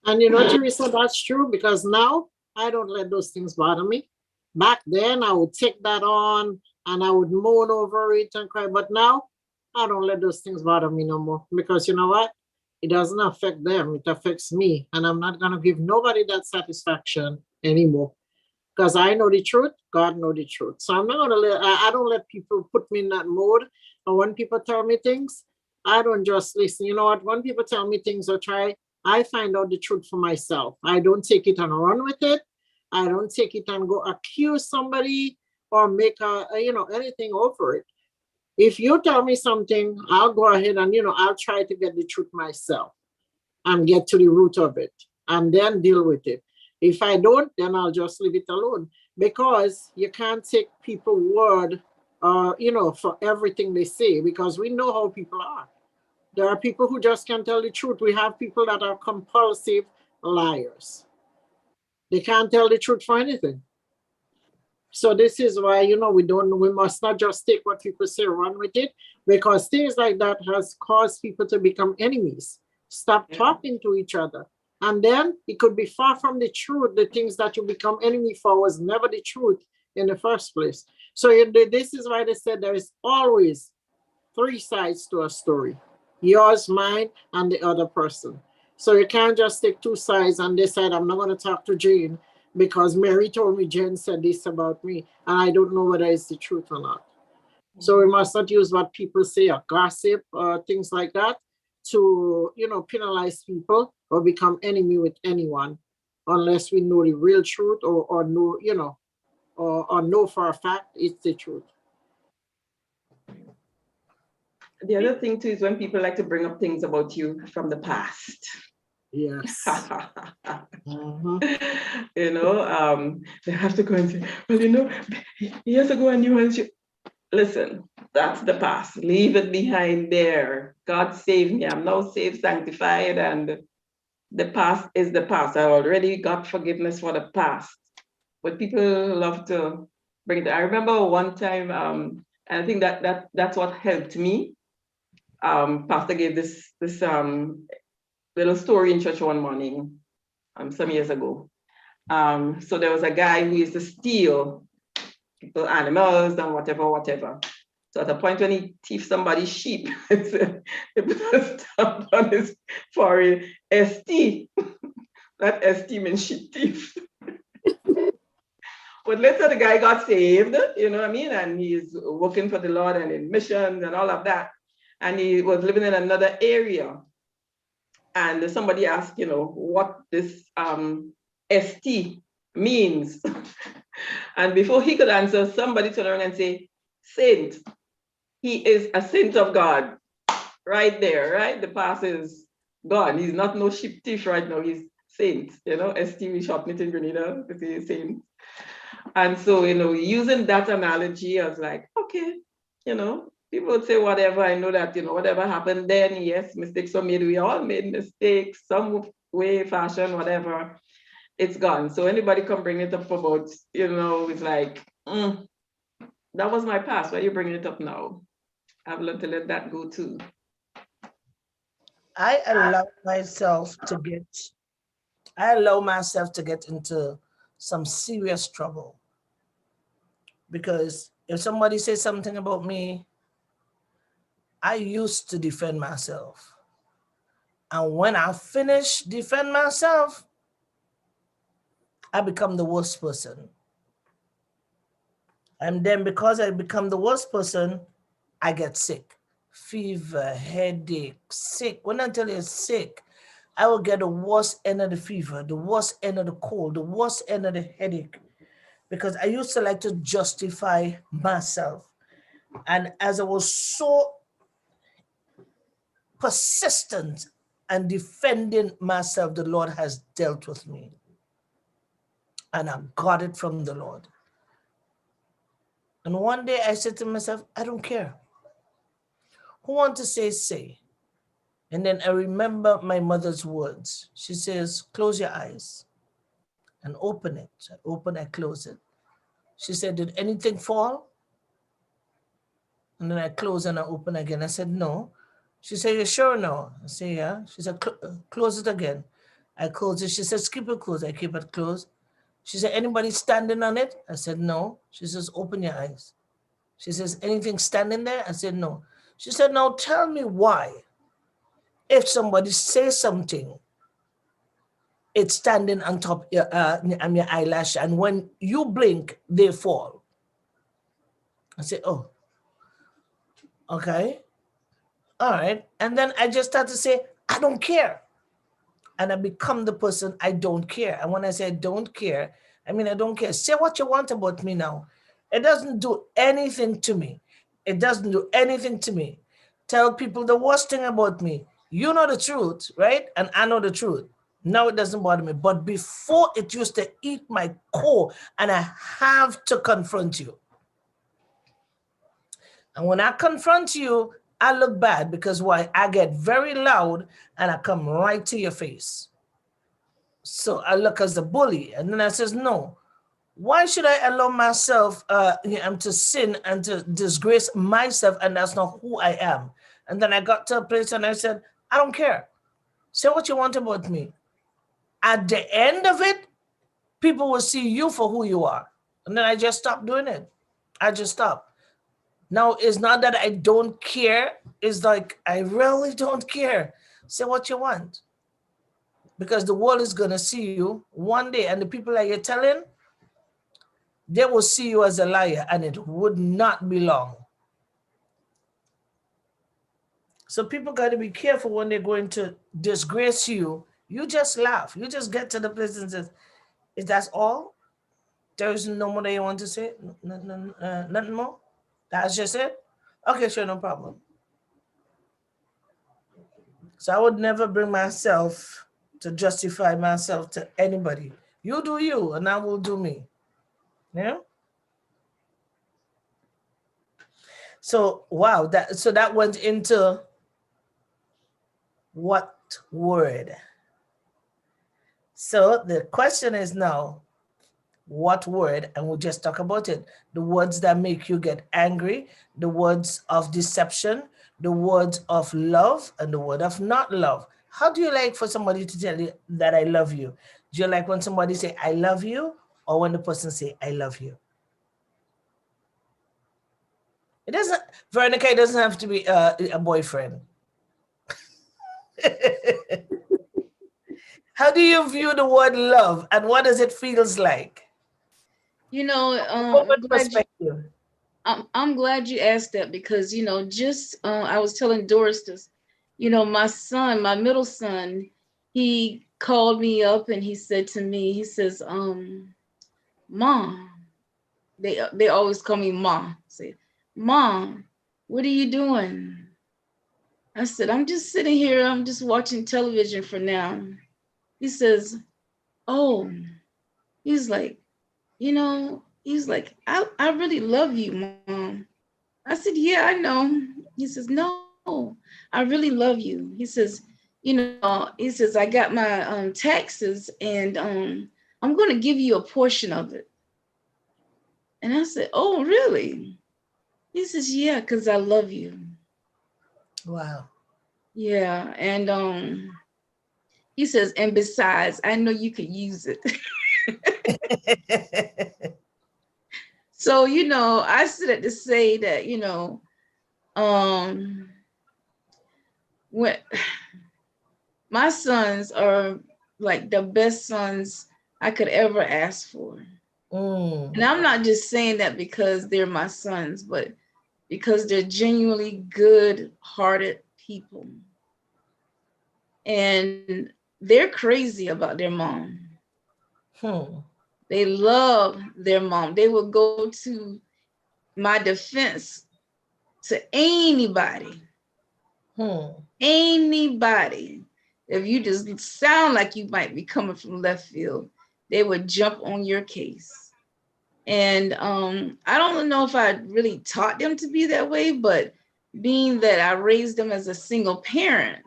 And you know, Teresa, that's true, because now I don't let those things bother me. Back then, I would take that on and I would moan over it and cry. But now, I don't let those things bother me no more, because you know what? It doesn't affect them. It affects me. And I'm not going to give nobody that satisfaction anymore, because I know the truth. God know the truth. So I'm not going to I don't let people put me in that mode. And when people tell me things, I don't just listen. You know what? When people tell me things or try, I find out the truth for myself. I don't take it and run with it. I don't take it and go accuse somebody or make anything over it. If you tell me something, I'll go ahead and, I'll try to get the truth myself and get to the root of it and then deal with it. If I don't, then I'll just leave it alone, because you can't take people's word, for everything they say, because we know how people are. There are people who just can't tell the truth. We have people that are compulsive liars. They can't tell the truth for anything. So this is why, we must not just take what people say, run with it, because things like that has caused people to become enemies, stop talking to each other. And then it could be far from the truth. The things that you become enemy for was never the truth in the first place. So this is why they said there is always three sides to a story: yours, mine, and the other person. So you can't just take two sides and decide, I'm not going to talk to Jane because Mary told me Jane said this about me, and I don't know whether it's the truth or not. So we must not use what people say or gossip or things like that to, penalize people or become enemy with anyone, unless we know the real truth or know, or know for a fact it's the truth. The other thing too is when people like to bring up things about you from the past. Yes. They have to go and say, well, years ago I knew and she... Listen, that's the past. Leave it behind there. God saved me. I'm now saved, sanctified, and the past is the past. I already got forgiveness for the past. But people love to bring it. I remember one time, and I think that's what helped me. Pastor gave this little story in church one morning, some years ago. So there was a guy who used to steal people, animals, and whatever. So at a point when he thieved somebody's sheep, they put a stamp on his forehead, ST. That ST means sheep thief. But later the guy got saved, you know what I mean? And he's working for the Lord and in missions and all of that. And he was living in another area. And somebody asked, what this ST means. And before he could answer, somebody turned around and say, saint. He is a saint of God. Right there, right? The past is gone. He's not no sheep thief right now. He's saint. ST, we shorten it in Grenada to say saint. And so, using that analogy, I was like, okay, people would say whatever. I know that, whatever happened then, yes, mistakes were made. We all made mistakes, some way, fashion, whatever. it's gone. So anybody come bring it up about, it's like, that was my past. Why are you bringing it up now? I've learned to let that go too. I allow myself to get into some serious trouble because if somebody says something about me, I used to defend myself. And when I finish defend myself, I become the worst person. And then because I become the worst person, I get sick. Fever, headache, sick. When I tell you sick, I will get the worst end of the fever, the worst end of the cold, the worst end of the headache. Because I used to like to justify myself. And as I was so persistent and defending myself, the Lord has dealt with me. And I got it from the Lord. And one day I said to myself, I don't care. Who wants to say, say. And then I remember my mother's words. She says, close your eyes and open it. I open, I close it. She said, did anything fall? And then I close and I open again. I said, no. She said, you sure no? I said, yeah. She said, close it again. I close it. She said, keep it closed. I keep it closed. She said, anybody standing on it? I said, no. She says, open your eyes. She says, anything standing there? I said, no. She said, now tell me why. If somebody says something, it's standing on top of your eyelash, and when you blink, they fall. I said, oh, okay. All right. And then I just start to say, I don't care. And I become the person I don't care. And when I say I don't care, I mean I don't care. Say what you want about me now. It doesn't do anything to me. It doesn't do anything to me. Tell people the worst thing about me. You know the truth, right? And I know the truth. Now it doesn't bother me. But before, it used to eat my core, and I have to confront you. And when I confront you, I look bad because why? I get very loud and I come right to your face. So I look as a bully. And then I says, no, why should I allow myself to sin and to disgrace myself? And that's not who I am. And then I got to a place and I said, I don't care. Say what you want about me. At the end of it, people will see you for who you are. And then I just stopped doing it. I just stopped. Now, it's not that I don't care. It's like, I really don't care. Say what you want. Because the world is going to see you one day. And the people that you're telling, they will see you as a liar. And it would not be long. So people got to be careful when they're going to disgrace you. You just laugh. You just get to the place and say, is that all? There is no more that you want to say? Nothing more? That's just it? Okay, sure, no problem. So I would never bring myself to justify myself to anybody. You do you, and I will do me. Yeah? So, wow, that went into what word? So the question is now, what word? And we'll just talk about it. The words that make you get angry, the words of deception, the words of love, and the word of not love. How do you like for somebody to tell you that I love you? Do you like when somebody say I love you, or when the person say I love you? It doesn't, Veronica, it doesn't have to be a boyfriend. How do you view the word love, and what does it feels like? You know, I'm glad you asked that because, you know, just I was telling Doris this, you know, my son, my middle son, he called me up and he said to me, he says, Mom, they always call me Mom. Say, Mom, what are you doing? I said, I'm just sitting here. I'm just watching television for now. He says, oh, he's like, you know, he's like, I really love you, Mom. I said, yeah, I know. He says, no, I really love you. He says, you know, he says, I got my taxes and I'm going to give you a portion of it. And I said, oh, really? He says, yeah, because I love you. Wow. Yeah. And he says, and besides, I know you could use it. So, I said to say that, when my sons are like the best sons I could ever ask for. And I'm not just saying that because they're my sons, but because they're genuinely good-hearted people. And they're crazy about their mom. They love their mom. They will go to my defense to anybody. Anybody. If you just sound like you might be coming from left field, they would jump on your case. And I don't know if I really taught them to be that way, but being that I raised them as a single parent,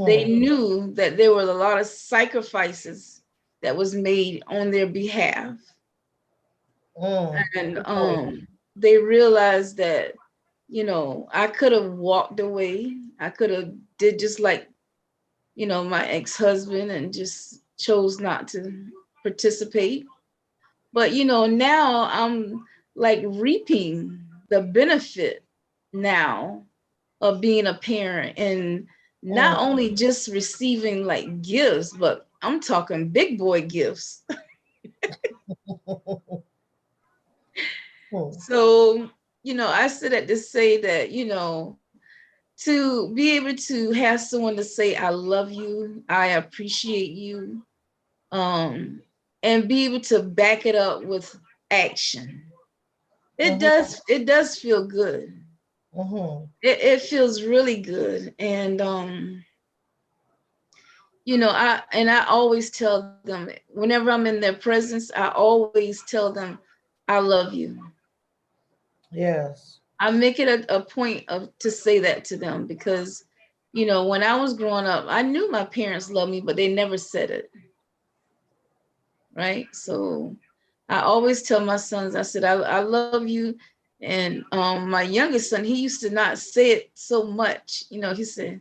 they knew that there were a lot of sacrifices that was made on their behalf. And they realized that, I could have walked away. I could have did just like, my ex-husband and just chose not to participate. But, now I'm like reaping the benefit now of being a parent, and not only just receiving like gifts, but I'm talking big boy gifts. So, I said that to say that, to be able to have someone to say, I love you, I appreciate you, and be able to back it up with action. It does feel good. It feels really good. And, I always tell them, whenever I'm in their presence, I always tell them, I love you. Yes. I make it a point to say that to them because, when I was growing up, I knew my parents loved me, but they never said it. Right? So I always tell my sons, I said, I love you. And my youngest son, he used to not say it so much. He said,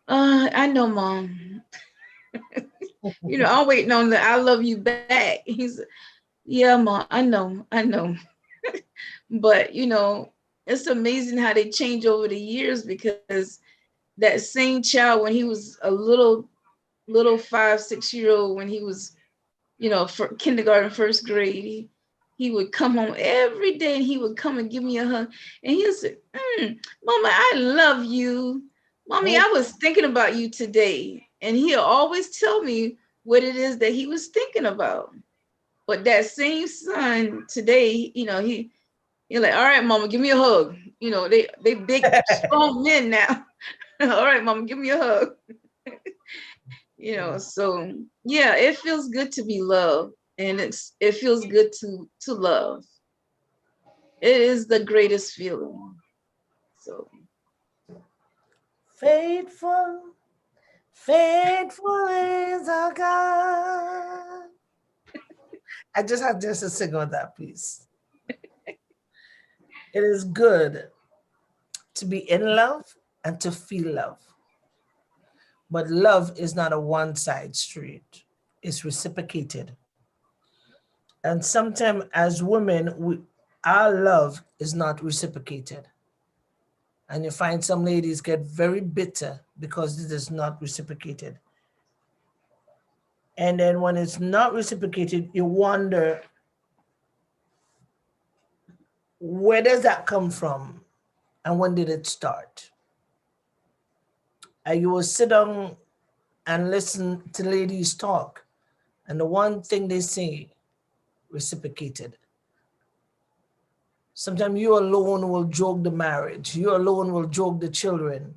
I know, Mom. I'm waiting on the I love you back. He's, yeah, Mom, I know. But, it's amazing how they change over the years, because that same child, when he was a little 5-6-year-old, when he was, for kindergarten, first grade, he would come home every day and he would come and give me a hug. And he would say, Mama, I love you. Mommy, I was thinking about you today. And he'll always tell me what it is that he was thinking about. But that same son today, you're like, all right, Mama, give me a hug. They big, strong men now. All right, Mama, give me a hug. So yeah, it feels good to be loved, and it feels good to love. It is the greatest feeling. So faithful is our God. I just had just to sing on that piece. It is good to be in love and to feel love. But love is not a one-side street. It's reciprocated. And sometimes as women, our love is not reciprocated. And you find some ladies get very bitter because it is not reciprocated. And then when it's not reciprocated, you wonder, where does that come from? And when did it start? And you will sit down and listen to ladies talk. And the one thing they say, reciprocated. Sometimes you alone will joke the marriage. You alone will joke the children.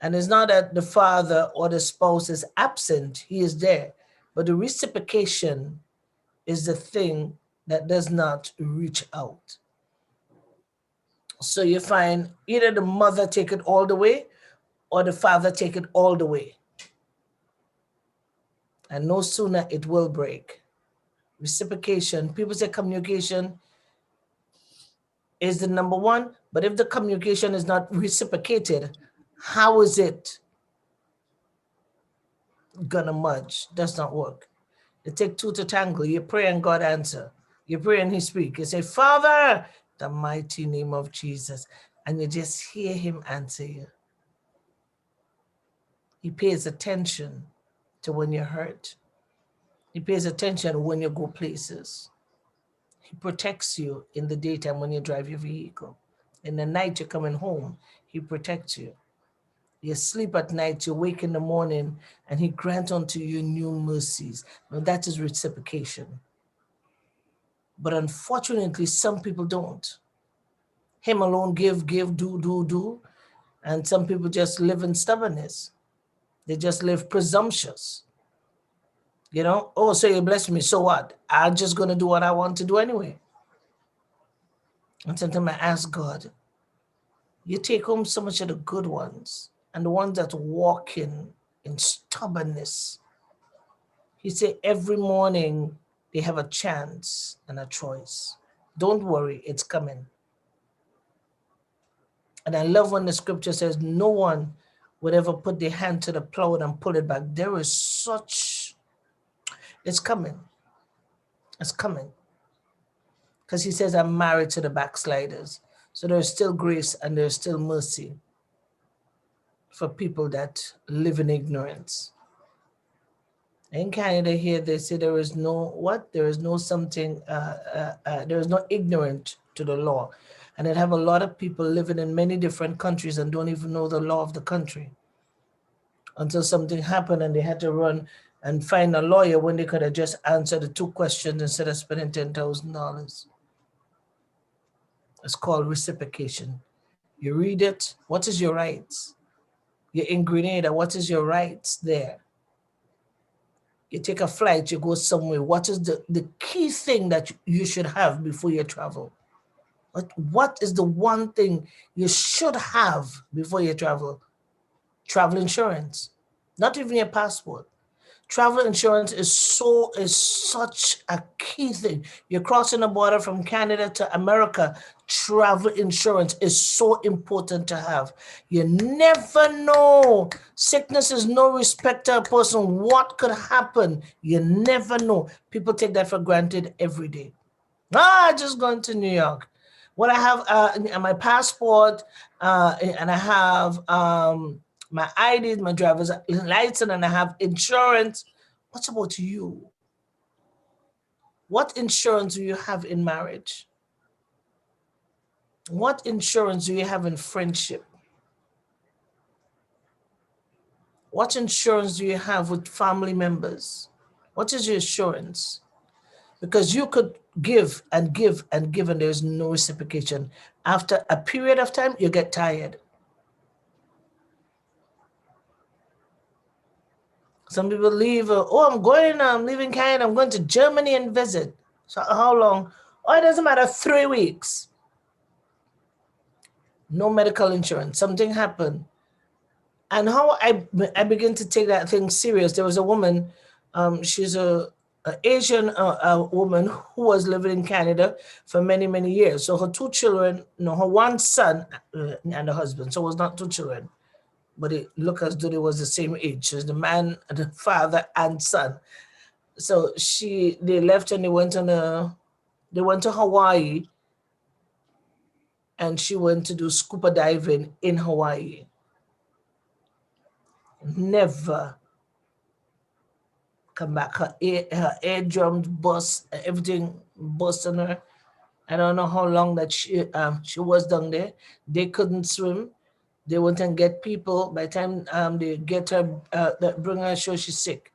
And it's not that the father or the spouse is absent, he is there. But the reciprocation is the thing that does not reach out. So you find either the mother take it all the way or the father take it all the way. and no sooner it will break. Reciprocation. People say communication is the number one, but if the communication is not reciprocated, how is it gonna merge? Does not work. It takes two to tangle. You pray and God answer. You pray and he speak. You say, Father, the mighty name of Jesus. And you just hear him answer you. He pays attention to when you're hurt. He pays attention when you go places. He protects you in the daytime when you drive your vehicle. In the night you're coming home, he protects you. You sleep at night, you wake in the morning, and he grants unto you new mercies. Now that is reciprocation. But unfortunately, some people don't. Him alone give, do. And some people just live in stubbornness. They just live presumptuous. You know, oh, so you blessed me, so what? I'm just going to do what I want to do anyway. And sometimes I ask God, you take home so much of the good ones and the ones that walk in stubbornness. He said every morning they have a chance and a choice. Don't worry, it's coming. And I love when the scripture says no one would ever put their hand to the plow and pull it back. There is such, it's coming. It's coming. Because he says I'm married to the backsliders. So there's still grace and there's still mercy for people that live in ignorance. In Canada here, they say there is no what? There is no something, there is no ignorant to the law. And they have a lot of people living in many different countries and don't even know the law of the country. Until something happened and they had to run and find a lawyer when they could have just answered the two questions instead of spending $10,000. It's called reciprocation. You read it, what is your rights? You're in Grenada, what is your rights there? You take a flight, you go somewhere. What is the key thing that you should have before you travel? What is the one thing you should have before you travel? Travel insurance, not even your passport. Travel insurance is such a key thing. You're crossing the border from Canada to America. Travel insurance is so important to have. You never know. Sickness is no respecter of person. What could happen? You never know. People take that for granted every day. I just gone to New York. What I have my passport and I have my ID, my driver's license, and I have insurance. What about you? What insurance do you have in marriage? What insurance do you have in friendship? What insurance do you have with family members? What is your insurance? Because you could give and give and give and there's no reciprocation. After a period of time, you get tired. Some people leave, I'm leaving Canada, I'm going to Germany and visit. So how long? Oh, it doesn't matter, 3 weeks. No medical insurance, something happened. And how I began to take that thing serious. There was a woman, she's a Asian woman who was living in Canada for many, many years. So her two children, her one son and a husband, so it was not two children. But it looked as though they was the same age. She's the man, the father and son. So they left and they went to Hawaii, and she went to do scuba diving in Hawaii. Never come back. Her eardrums bust, everything bust on her. I don't know how long that she was down there. They couldn't swim. They went and get people. By the time they get her, bring her, show she's sick.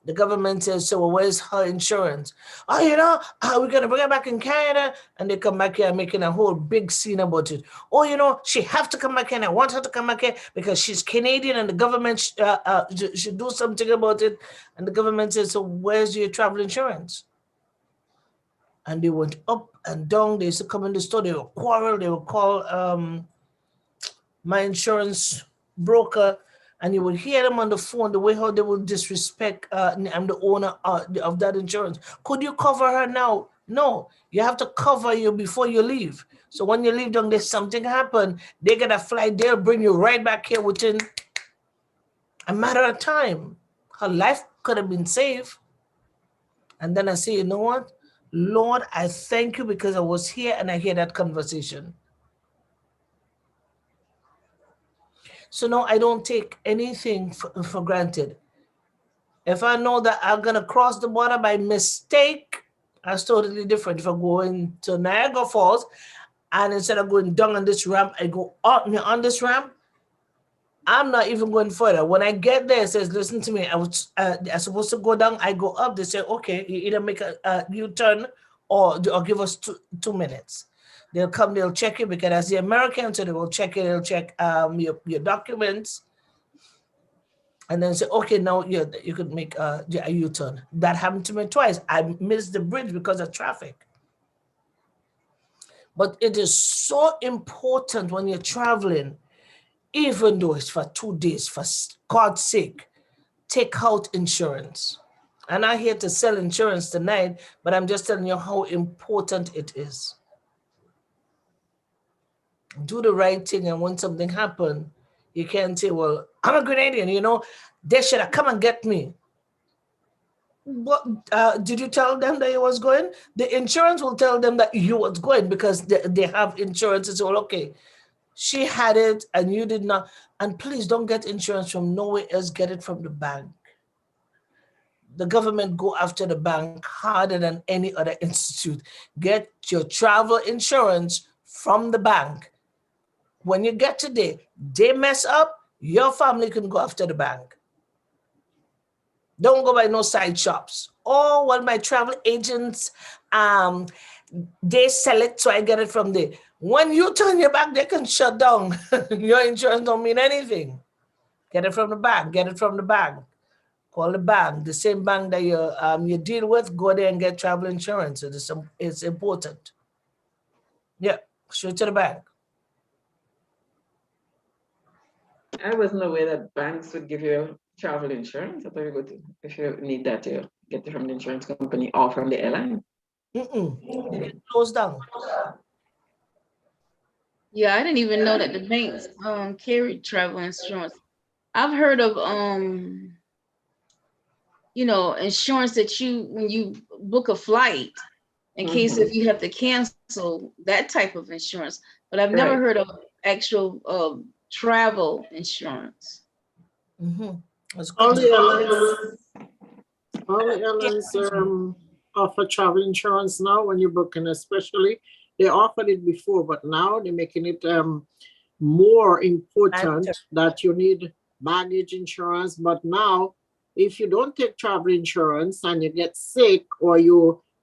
The government says, so where's her insurance? Oh, we're going to bring her back in Canada. And they come back here making a whole big scene about it. Oh, she have to come back here. And I want her to come back here because she's Canadian and the government should do something about it. And the government says, so where's your travel insurance? And they went up and down. They used to come in the store. They would quarrel. They would call my insurance broker And you will hear them on the phone, the way how they will disrespect, I'm the owner of that insurance. Could you cover her now? No, you have to cover you before you leave. So when you leave, there's something happen, they get a flight, they'll bring you right back here within a matter of time. Her life could have been saved. And then I say, you know what? Lord, I thank you because I was here and I hear that conversation. So now I don't take anything for granted. If I know that I'm going to cross the border by mistake, that's totally different. If I'm going to Niagara Falls and instead of going down on this ramp, I go up on this ramp, I'm not even going further. When I get there, it says, listen to me, I'm supposed to go down, I go up. They say, okay, you either make a U-turn or give us 2 minutes. They'll come, they'll check you because as the American, so they will check it, they'll check your documents. And then say, okay, now you could make a U-turn. That happened to me twice. I missed the bridge because of traffic. But it is so important when you're traveling, even though it's for 2 days, for God's sake, take out insurance. I'm not here to sell insurance tonight, but I'm just telling you how important it is. Do the right thing, and when something happens, you can't say, well, I'm a Grenadian, they should have come and get me. What did you tell them that you was going? The insurance will tell them that you was going because they have insurance. It's all okay. She had it and you did not. And please don't get insurance from nowhere else. Get it from the bank. The government go after the bank harder than any other institute. Get your travel insurance from the bank. When you get to there, they mess up, your family can go after the bank. Don't go by no side shops. Oh, well, my travel agents, they sell it, so I get it from there. When you turn your back, they can shut down. Your insurance don't mean anything. Get it from the bank. Get it from the bank. Call the bank. The same bank that you deal with, go there and get travel insurance. It's important. Yeah, straight to the bank. I wasn't aware that banks would give you travel insurance. I thought you go to, if you need that, you get it from the insurance company or from the airline. They get closed down. Yeah, I didn't even know that the banks carried travel insurance. I've heard of insurance that when you book a flight in case if you have to cancel, that type of insurance. But I've never heard of actual travel insurance. All the airlines offer travel insurance now when you're booking, especially. They offered it before, but now they're making it more important that you need baggage insurance. But now, if you don't take travel insurance and you get sick,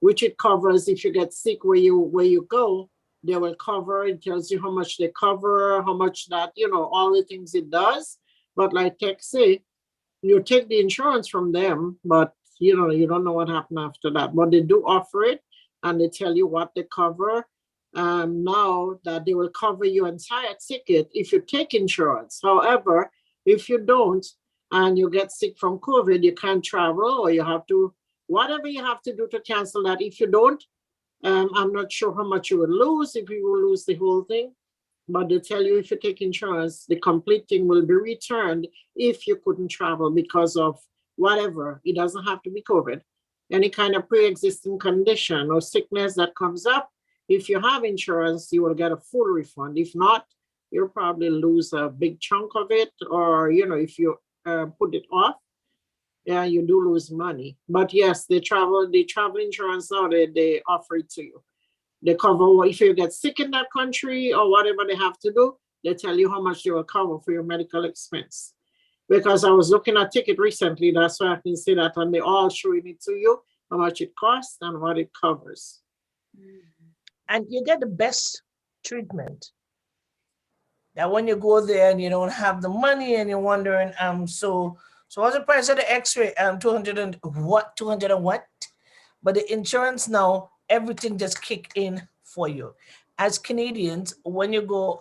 which it covers if you get sick where you go, they will cover. It tells you how much they cover, how much that, all the things it does. But like Tech say, you take the insurance from them, but you don't know what happened after that. But they do offer it, and they tell you what they cover. Now that they will cover your entire ticket if you take insurance. However, if you don't and you get sick from COVID, you can't travel, or you have to, whatever you have to do to cancel that. If you don't, I'm not sure how much you will lose, if you will lose the whole thing. But they tell you if you take insurance, the complete thing will be returned if you couldn't travel because of whatever. It doesn't have to be COVID. Any kind of pre-existing condition or sickness that comes up, if you have insurance, you will get a full refund. If not, you'll probably lose a big chunk of it. Or, if you put it off, you do lose money. But yes, the travel insurance now, they offer it to you. They cover if you get sick in that country or whatever they have to do, they tell you how much they will cover for your medical expense. Because I was looking at ticket recently, that's why I can say that, and they all showing it to you, how much it costs and what it covers. And you get the best treatment. That when you go there and you don't have the money and you're wondering, so what's the price of the X-ray? 200 and what? But the insurance now, everything just kick in for you. as Canadians, when you go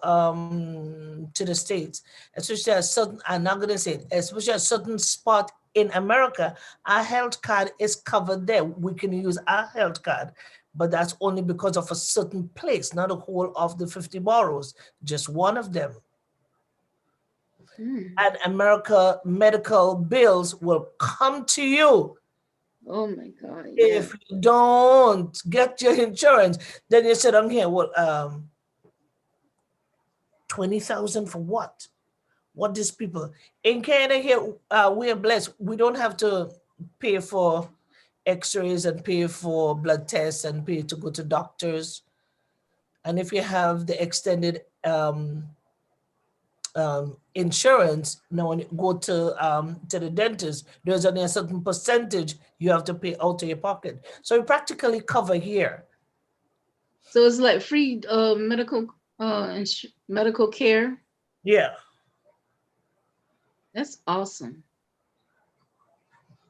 to the States, especially a certain, I'm not going to say it, especially a certain spot in America, our health card is covered there. We can use our health card, but that's only because of a certain place, not the whole of the 50 boroughs, just one of them. And America medical bills will come to you. Oh my God. Yeah. If you don't get your insurance, then you sit on here, well, 20,000 for what? What these people in Canada here, we are blessed. We don't have to pay for x-rays and pay for blood tests and pay to go to doctors. And if you have the extended insurance, now when you go to the dentist, there's only a certain percentage you have to pay out of your pocket. So you practically cover here. So it's like free medical care. Yeah. That's awesome.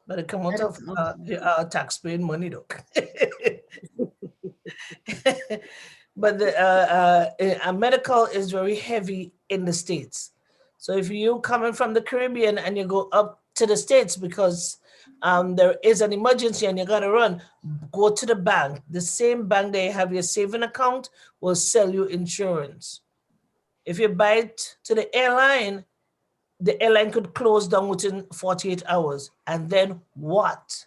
But it come out of taxpaying money though. But the medical is very heavy in the States. So if you coming from the Caribbean and you go up to the States because there is an emergency and you got to run, go to the bank. The same bank they have your saving account will sell you insurance. If you buy it to the airline could close down within 48 hours. And then what?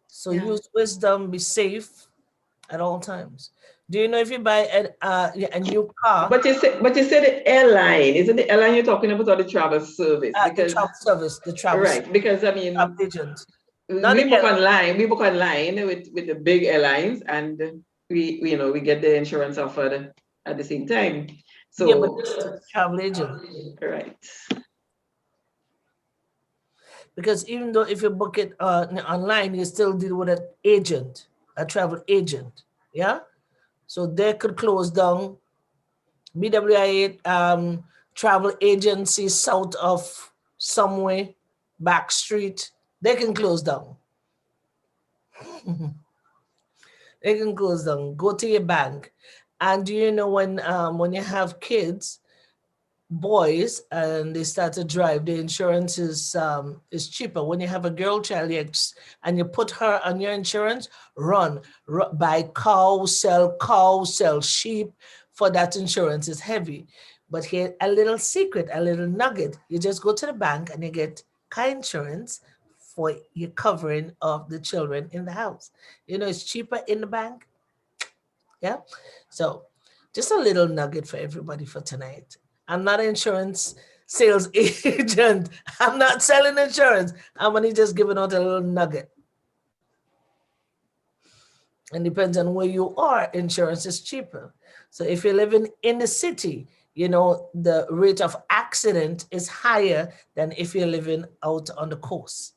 So use wisdom, be safe at all times. Do you know if you buy a new car? But you said the airline. Isn't the airline you're talking about or the travel service? The travel service, the travel right, because I mean, agent. We book online with the big airlines, and we get the insurance offered at the same time. So yeah, but this is a travel agent. Right. Because even though if you book it online, you still deal with an agent, a travel agent. Yeah. So they could close down. BWI travel agency south of somewhere, back street, they can close down. They can close down. Go to your bank. And do you know when you have kids, boys, and they start to drive, the insurance is cheaper. When you have a girl child and you put her on your insurance, run buy cow, sell sheep. For that insurance is heavy. But here a little secret, a little nugget. You just go to the bank and you get car insurance for your covering of the children in the house. You know, it's cheaper in the bank. Yeah. So just a little nugget for everybody for tonight. I'm not an insurance sales agent. I'm not selling insurance. I'm only just giving out a little nugget. And depends on where you are, insurance is cheaper. So if you're living in the city, you know, the rate of accident is higher than if you're living out on the coast.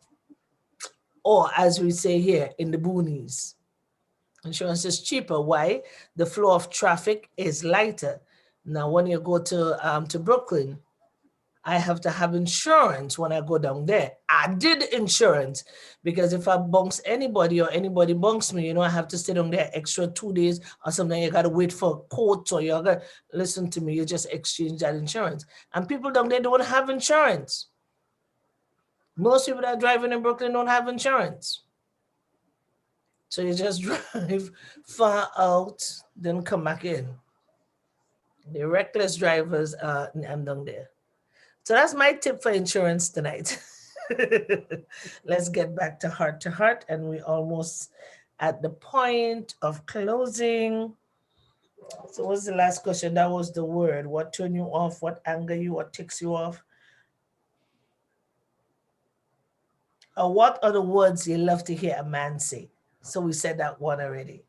Or as we say here, in the boonies. Insurance is cheaper. Why? The flow of traffic is lighter. Now, when you go to Brooklyn, I have to have insurance when I go down there. I did insurance because if I bunks anybody or anybody bunks me, you know, I have to stay down there extra 2 days or something. You got to wait for court or you got to listen to me. You just exchange that insurance. And people down there don't have insurance. Most people that are driving in Brooklyn don't have insurance. So you just drive far out, then come back in. The reckless drivers I'm down there. So that's my tip for insurance tonight. Let's get back to heart, and we're almost at the point of closing. So what's the last question? That was the word. What turn you off? What anger you? What ticks you off? What are the words you love to hear a man say? So we said that one already.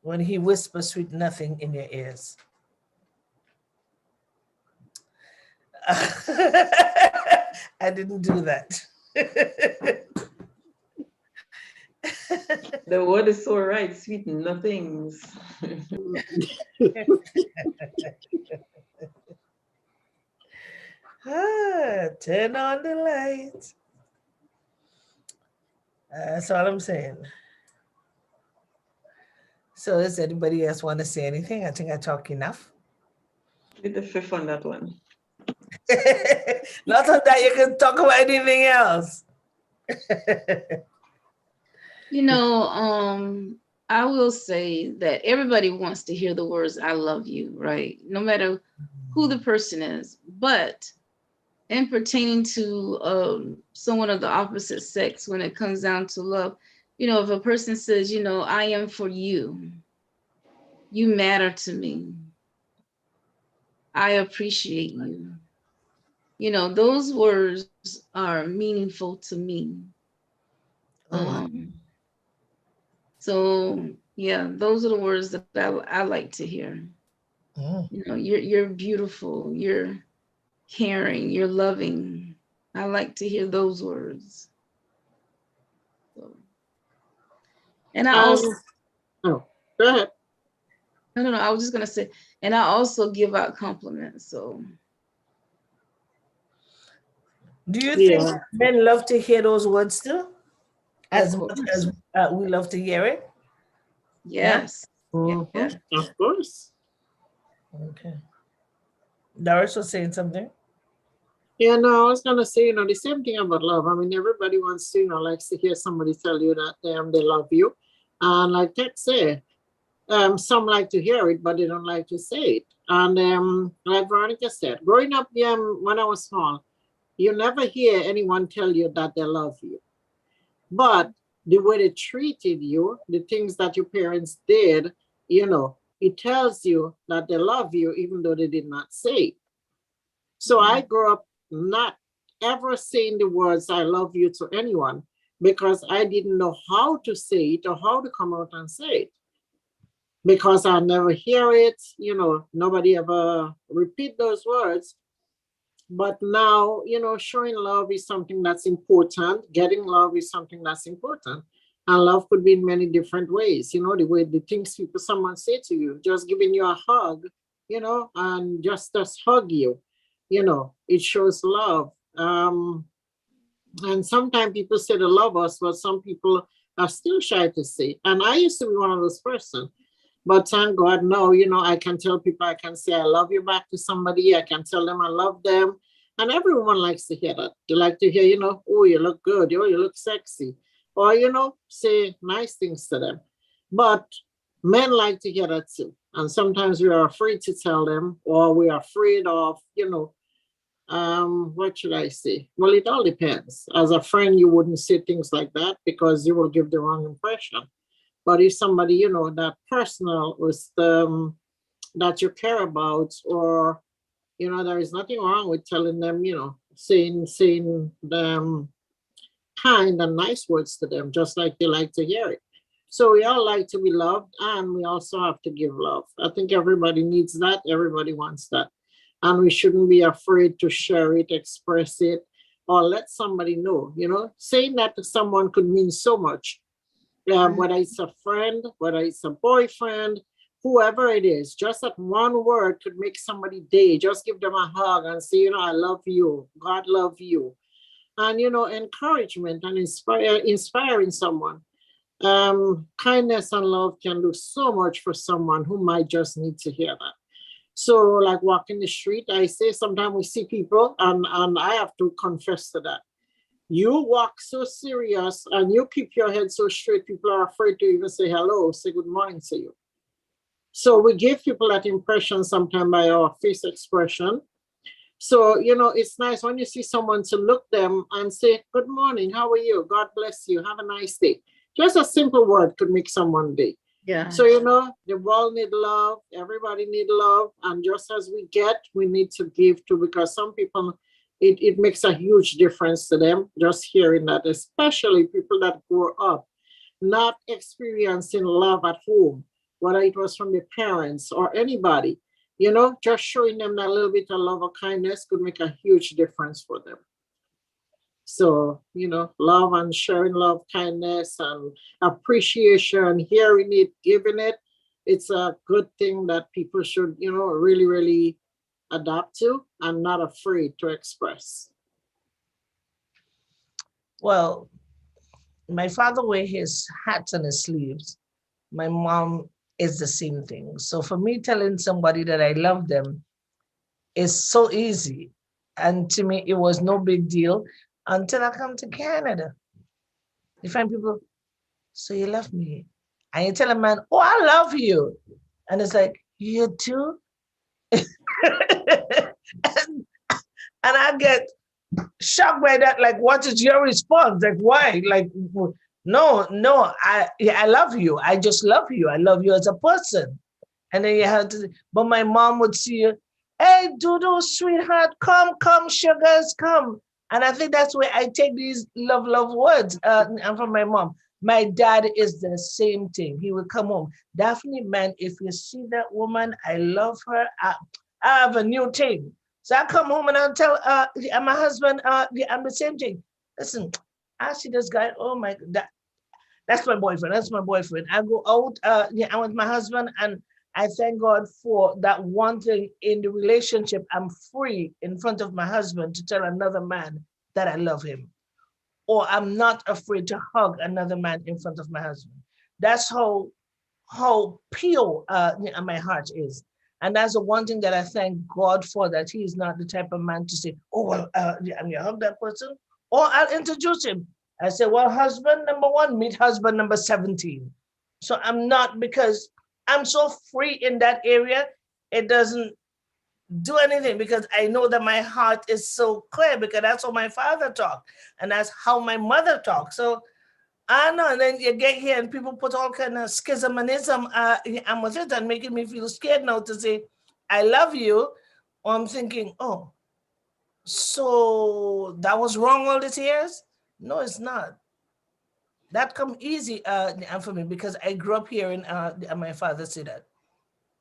When he whispers sweet nothing in your ears. I didn't do that. The word is so right, sweet nothings. Turn on the light. That's all I'm saying. So does anybody else want to say anything? I think I talk enough. With the fifth on that one. Not on that you can talk about anything else. You know, I will say that everybody wants to hear the words "I love you," right? No matter who the person is. But in pertaining to someone of the opposite sex, when it comes down to love, you know, if a person says, you know, I am for you, you matter to me, I appreciate you. You know, those words are meaningful to me. Oh, wow. So yeah, those are the words that I like to hear. Mm. You know, you're beautiful, you're caring, you're loving. I like to hear those words. So, and I also, Oh, go ahead. no, I was just gonna say, and I also give out compliments. So Do you think Yeah. men love to hear those words too? of As much course, as we love to hear it? Yeah? yes, yeah. Mhm. Of course. Okay. Doris was saying something? Yeah, no, I was gonna say, the same thing about love. I mean, everybody wants to, likes to hear somebody tell you that they love you. And like Ted said, some like to hear it, but they don't like to say it. And like Veronica said, growing up, when I was small, you never hear anyone tell you that they love you. But the way they treated you, the things that your parents did, it tells you that they love you, even though they did not say it. So I grew up not ever saying the words I love you to anyone because I didn't know how to say it or how to come out and say it. Because I never hear it, nobody ever repeat those words. But now, showing love is something that's important. Getting love is something that's important. And love could be in many different ways. The way the things someone say to you, just giving you a hug, and just hug you, it shows love. And sometimes people say they love us, but some people are still shy to say. And I used to be one of those persons. But thank God, no, I can tell people, I can say I love you back to somebody. I can tell them I love them. And everyone likes to hear that. They like to hear, oh, you look good. Oh, you look sexy. Or, say nice things to them. But men like to hear that too. And sometimes we are afraid to tell them, or we are afraid of, what should I say? Well, it all depends. As a friend, you wouldn't say things like that because you will give the wrong impression. But if somebody, that personal with that you care about, or there is nothing wrong with telling them, saying them kind and nice words to them, just like they like to hear it. So we all like to be loved, and we also have to give love. I think everybody needs that. Everybody wants that. And we shouldn't be afraid to share it, express it, or let somebody know. Saying that to someone could mean so much. Whether it's a friend, whether it's a boyfriend, whoever it is, just that one word could make somebody day. Just give them a hug and say, I love you. God love you. And, encouragement and inspiring someone. Kindness and love can do so much for someone who might just need to hear that. So like walking the street, I say sometimes we see people and I have to confess to that. You walk so serious and you keep your head so straight, people are afraid to even say hello, say good morning to you. So we give people that impression sometimes by our face expression. So, it's nice when you see someone to look them and say, good morning, how are you? God bless you. Have a nice day. Just a simple word could make someone day. Yeah. So, the world need love. Everybody need love. And just as we get, we need to give too, because some people, it makes a huge difference to them just hearing that, especially people that grow up not experiencing love at home, whether it was from their parents or anybody, just showing them that little bit of love or kindness could make a huge difference for them. So, love and sharing love, kindness and appreciation, hearing it, giving it, it's a good thing that people should, really, really adapt to and not afraid to express. Well, my father wear his hats on his sleeves. My mom is the same thing. So for me, telling somebody that I love them is so easy. And to me, it was no big deal until I come to Canada. You find people, so you love me. And you tell a man, oh, I love you. And it's like, you do? and I get shocked by that. Like, what is your response? Like, why? Like, no, I love you. I just love you. I love you as a person. And then you have to, but my mom would see you, hey, Doodoo, sweetheart, come, sugars, come. And I think that's where I take these love words and from my mom. My dad is the same thing. He would come home. Daphne, man, if you see that woman, I love her. I have a new thing. So I come home and I'll tell my husband, I'm the same thing. Listen, I see this guy. Oh my God, that's my boyfriend. That's my boyfriend. I go out, I'm with my husband, and I thank God for that one thing in the relationship. I'm free in front of my husband to tell another man that I love him, or I'm not afraid to hug another man in front of my husband. That's how pure my heart is. And that's the one thing that I thank God for, that he is not the type of man to say, oh, well, I'm going to hug that person, or I'll introduce him. I say, well, husband number 1, meet husband number 17. So I'm not, because I'm so free in that area, it doesn't do anything, because I know that my heart is so clear, because that's how my father talked, and that's how my mother talked. So I know, and then you get here and people put all kind of schism and ism and with it, and making me feel scared now to say, I love you. Or I'm thinking, oh, so that was wrong all these years? No, it's not. That come easy for me, because I grew up hearing my father say that.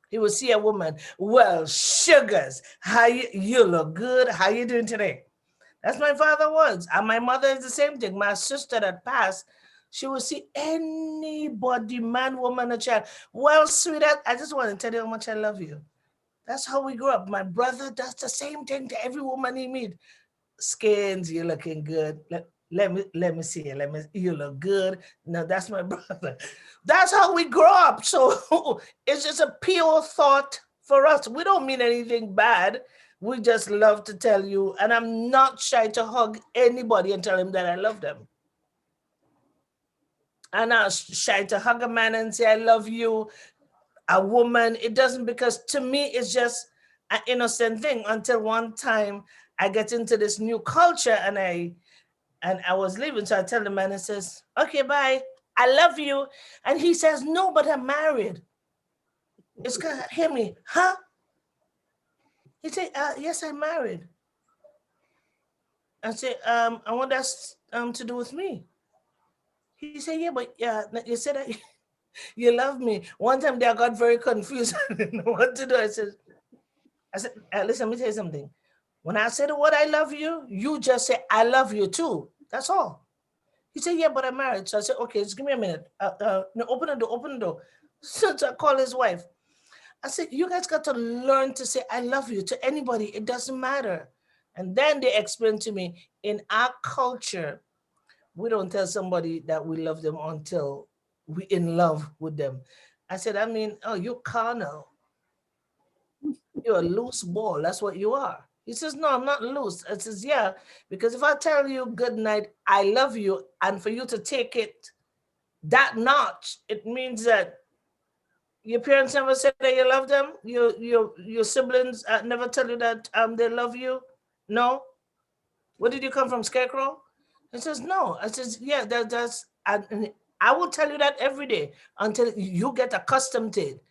He would see a woman, well, sugars, how you look good, how you doing today? That's my father was. And my mother is the same thing. My sister that passed, she would see anybody, man, woman, or child. Well, sweetheart, I just want to tell you how much I love you. That's how we grew up. My brother does the same thing to every woman he meets. Skins, you're looking good. Let me see you. You look good. No, that's my brother. That's how we grow up. So it's just a pure thought for us. We don't mean anything bad. We just love to tell you, and I'm not shy to hug anybody and tell him that I love them. I'm not shy to hug a man and say I love you, a woman. It doesn't, because to me it's just an innocent thing, until one time I get into this new culture and I was leaving. So I tell the man, and says, okay, bye. I love you. And he says, no, but I'm married. It's gonna hear me, huh? He said, yes, I'm married. I said, I want that's to do with me. He said, yeah, but you said that you love me. One time I got very confused. I didn't know what to do. I said, listen, let me tell you something. When I say the word I love you, you just say I love you too. That's all. He said, yeah, but I'm married. So I said, okay, just give me a minute. No, open the door. So I call his wife. I said, you guys got to learn to say I love you to anybody. It doesn't matter. And then they explained to me, in our culture, we don't tell somebody that we love them until we're in love with them. I said, I mean, oh, you're carnal. You're a loose ball. That's what you are. He says, no, I'm not loose. I says, yeah, because if I tell you good night, I love you, and for you to take it that notch, it means that your parents never said that you love them. Your siblings never tell you that they love you. No. Where did you come from, Scarecrow? He says, no. I says, yeah, that's, and I will tell you that every day until you get accustomed to it.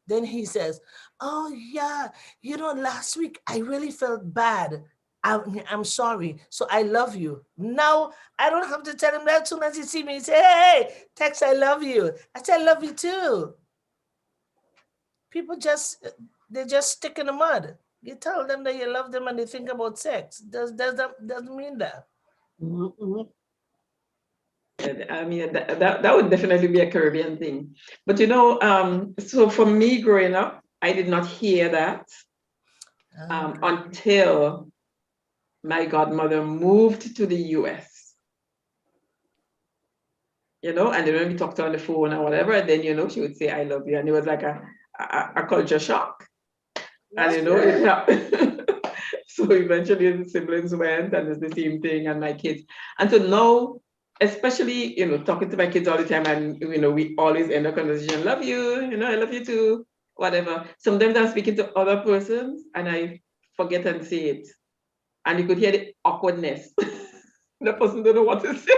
Then he says, oh yeah, last week I really felt bad. I'm sorry. So I love you. Now I don't have to tell him that. As soon as he sees me, he say, hey, Tex, I love you. I say, I love you too. People they just stick in the mud. You tell them that you love them and they think about sex. Doesn't mean that. Mm-hmm. I mean, that would definitely be a Caribbean thing. But so for me growing up, I did not hear that until my godmother moved to the US. you know, and then when we talked on the phone or whatever, then, you know, she would say, I love you. And it was like a culture shock. And, you know, it happened. So eventually the siblings went and it's the same thing, and my kids. And so now, especially, you know, talking to my kids all the time, and, you know, we always end a conversation, love you, you know, I love you too, whatever. Sometimes I'm speaking to other persons and I forget and say it. And you could hear the awkwardness. The person don't know what to say.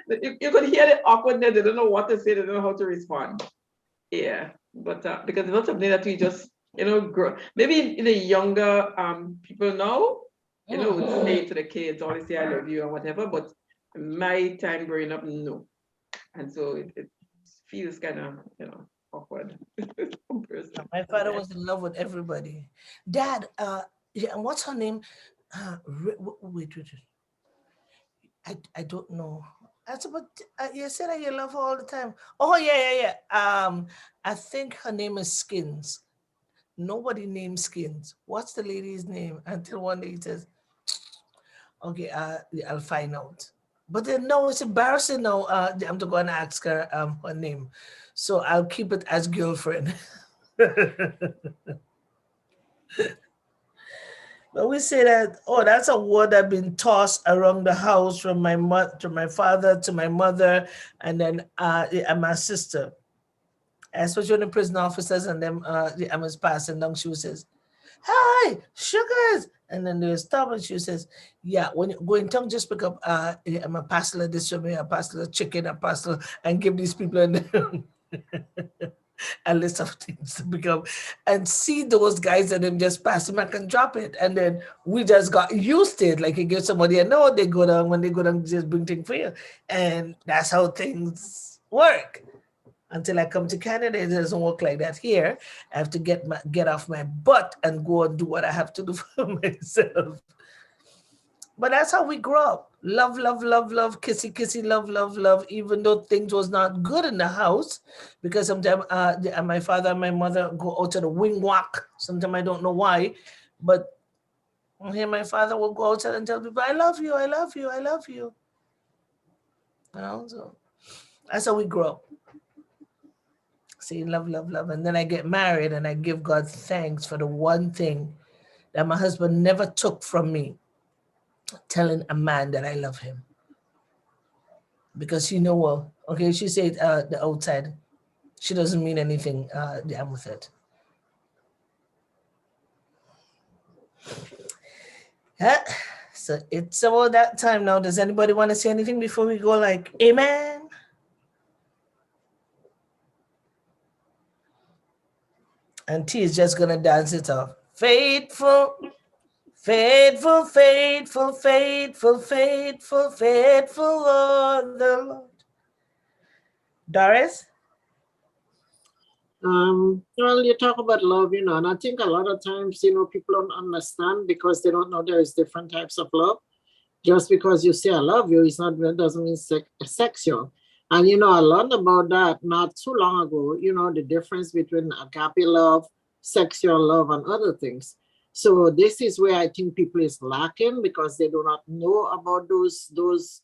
You could hear the awkwardness. They don't know what to say. They don't know how to respond. Yeah, but because it's not something that we just, you know, grow. Maybe in the younger people now, you know, would say to the kids, always say I love you and whatever. But my time growing up, no. And so it feels kind of, you know, awkward. My father was in love with everybody. Dad, yeah, and what's her name? Wait. I don't know. That's about, you said that you love her all the time. Oh, yeah. I think her name is Skins. Nobody names Skins. What's the lady's name? Until one day he says, okay, I'll find out. But then, no, it's embarrassing now. I'm going to ask her her name. So I'll keep it as girlfriend. But we say that, oh, that's a word that been tossed around the house from my mother to my father to my mother, and then and my sister. Especially when the prison officers and them I was passing down, she says, "Hi, sugars," and then they stop and she says, "Yeah, when you go in town, just pick up I'm a parcel of this for me, a parcel of chicken, a parcel, and give these people a list of things to pick up, and see those guys and then just pass them back and drop it. And then we just got used to it. Like you give somebody a note, they go down, when they go down, just bring things for you. And that's how things work. Until I come to Canada, it doesn't work like that here. I have to get off my butt and go and do what I have to do for myself. But that's how we grow up. Love, love, love, love, kissy, kissy, love, love, love, even though things was not good in the house. Because sometimes my father and my mother go out to the wing walk. Sometimes I don't know why. But here my father will go outside and tell people, I love you, I love you, I love you. You know, so that's how we grow up. Saying love, love, love. And then I get married and I give God thanks for the one thing that my husband never took from me, telling a man that I love him. Because you know what, okay, she said the outside, she doesn't mean anything I'm with it. Yeah. So it's about that time now. Does anybody want to say anything before we go like amen? And T is just gonna dance it off. Faithful, faithful, faithful, faithful, faithful, faithful, Lord the Lord. Doris? Well, you talk about love, you know, and I think a lot of times, you know, people don't understand because they don't know there is different types of love. Just because you say I love you, it doesn't mean sexual. And, you know, I learned about that not too long ago, you know, the difference between agape love, sexual love, and other things. So this is where I think people is lacking because they do not know about those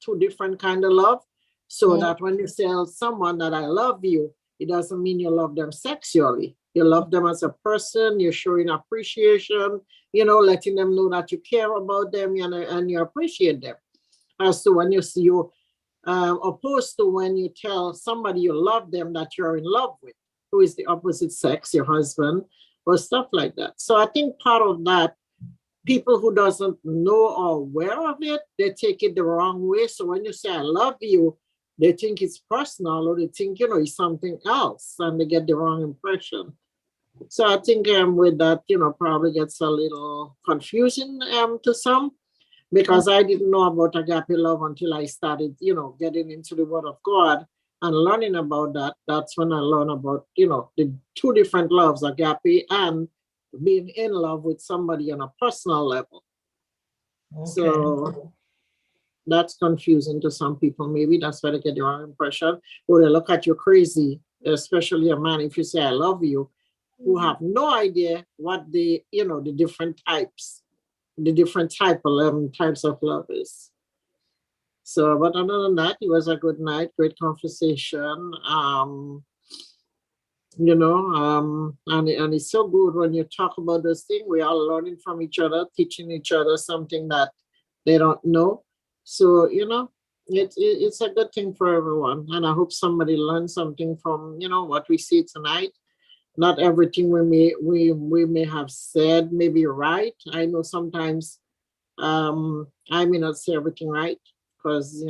two different kind of love. So that when you tell someone that I love you, it doesn't mean you love them sexually. You love them as a person, you're showing appreciation, you know, letting them know that you care about them and you appreciate them. As to when you see you, opposed to when you tell somebody you love them that you're in love with, who is the opposite sex, your husband, or stuff like that. So I think part of that, people who doesn't know or aware of it, they take it the wrong way. So when you say I love you, they think it's personal or they think, you know, it's something else and they get the wrong impression. So I think with that, you know, probably gets a little confusing to some because I didn't know about agape love until I started, you know, getting into the Word of God and learning about that. That's when I learned about, you know, the two different loves, agape and being in love with somebody on a personal level. Okay. So that's confusing to some people. Maybe that's why they get the wrong impression, or they look at you crazy, especially a man, if you say I love you, who have no idea what the, you know, the different types of types of love is. So, but other than that, it was a good night, great conversation. And it's so good when you talk about those things. We are learning from each other, teaching each other something that they don't know. So, it's a good thing for everyone. And I hope somebody learns something from, what we see tonight. Not everything we may have said may be right. I know sometimes I may not say everything right because,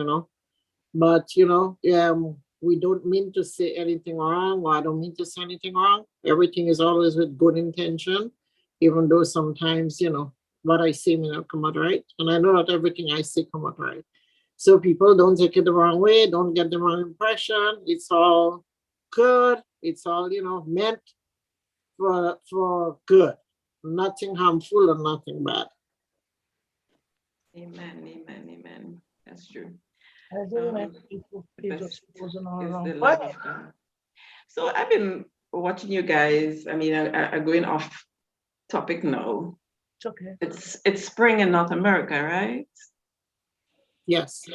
but we don't mean to say anything wrong, or I don't mean to say anything wrong. Everything is always with good intention, even though sometimes, what I say may not come out right. And I know not everything I say come out right. So people don't take it the wrong way, don't get the wrong impression. It's all good. It's all, meant for good. Nothing harmful and nothing bad. Amen, amen, amen. That's true. I don't like Um, people the best posing all is around. the love of God. So I've been watching you guys. I mean, I'm going off topic now. It's okay. It's spring in North America, right? Yes.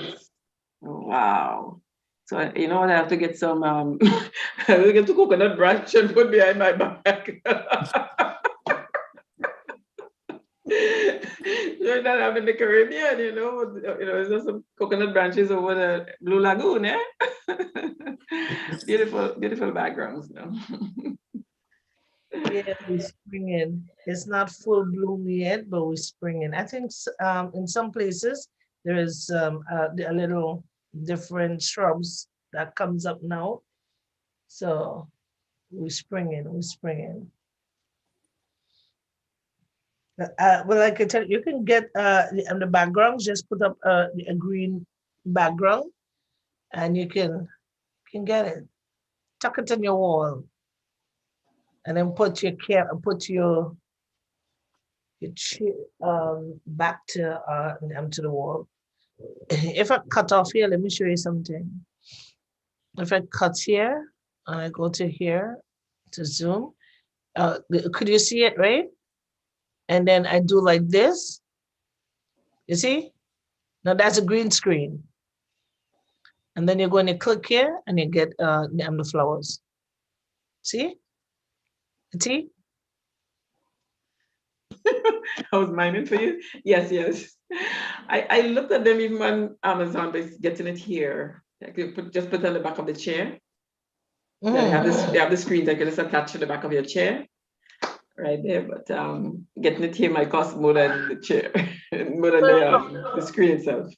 Wow. So you know what? I have to get some I will get the coconut branch and put behind my back. You're not having the Caribbean, there's just some coconut branches over the Blue Lagoon, eh? Beautiful, beautiful backgrounds, Yeah, we're springing. It's not full bloom yet, but we're springing. I think in some places there is a little different shrubs that comes up now. So we're springing. We're springing. Well, I can tell you, you can get on the background. Just put up a green background, and you can get it. Tuck it in your wall, and then put your chair back to the wall. If I cut off here, let me show you something. If I cut here and I go to here to zoom, could you see it, right? And then I do like this. You see? Now that's a green screen. And then you're going to click here and you get the flowers. See? See? I was miming for you. Yes, yes. I looked at them even on Amazon, but getting it here. I could just put it on the back of the chair. Mm. Yeah, they have the screens that can just attach to the back of your chair. Right there, but getting it here might cost more than the chair, more than the screen itself.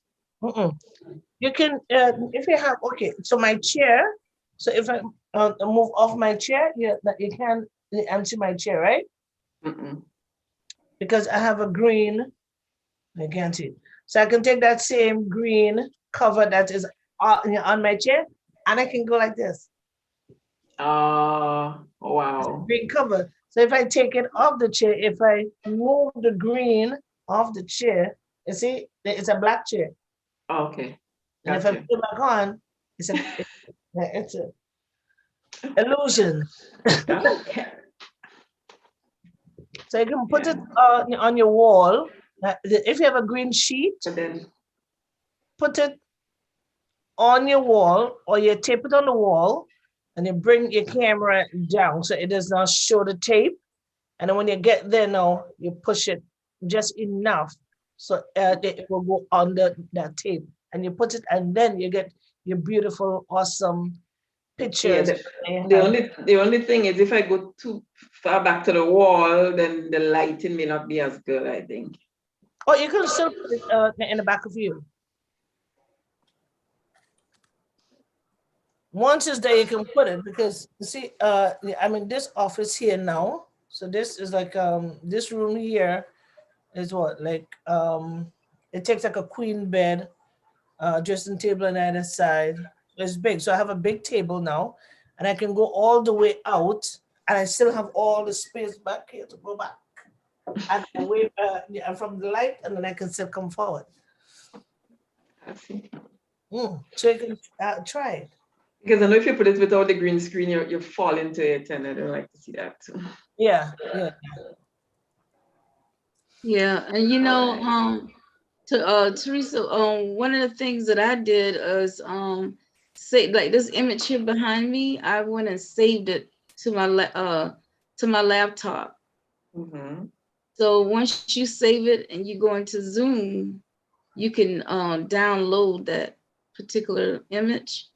You can, if you have, okay, so my chair, so if I move off my chair, you can empty my chair, right? Because I have a green, I can't see it. So I can take that same green cover that is on my chair and I can go like this. Wow. Green cover. So if I take it off the chair, if I move the green off the chair, you see, it's a black chair. Okay. And if I put it back on, it's a illusion. Okay. So you can put it on your wall. If you have a green sheet, put it on your wall, or you tape it on the wall, and you bring your camera down so it does not show the tape. And then when you get there now, you push it just enough so it will go under that tape. And you put it, and then you get your beautiful, awesome pictures. Yeah, the only thing is if I go too far back to the wall, then the lighting may not be as good, I think. Oh, you can still put it in the back of you. Once it's there, you can put it because you see, I'm in this office here now. So this is like this room here is what, like it takes like a queen bed, dressing table on either side. It's big. So I have a big table now, and I can go all the way out, and I still have all the space back here to go back. And away from the light, and then I can still come forward. I see. So you can try it. Because I know if you put it without the green screen, you fall into it, and I don't like to see that. So. Yeah. Yeah, and Teresa, one of the things that I did is say, like, this image here behind me, I went and saved it to my laptop. Mm-hmm. So once you save it and you go into Zoom, you can download that particular image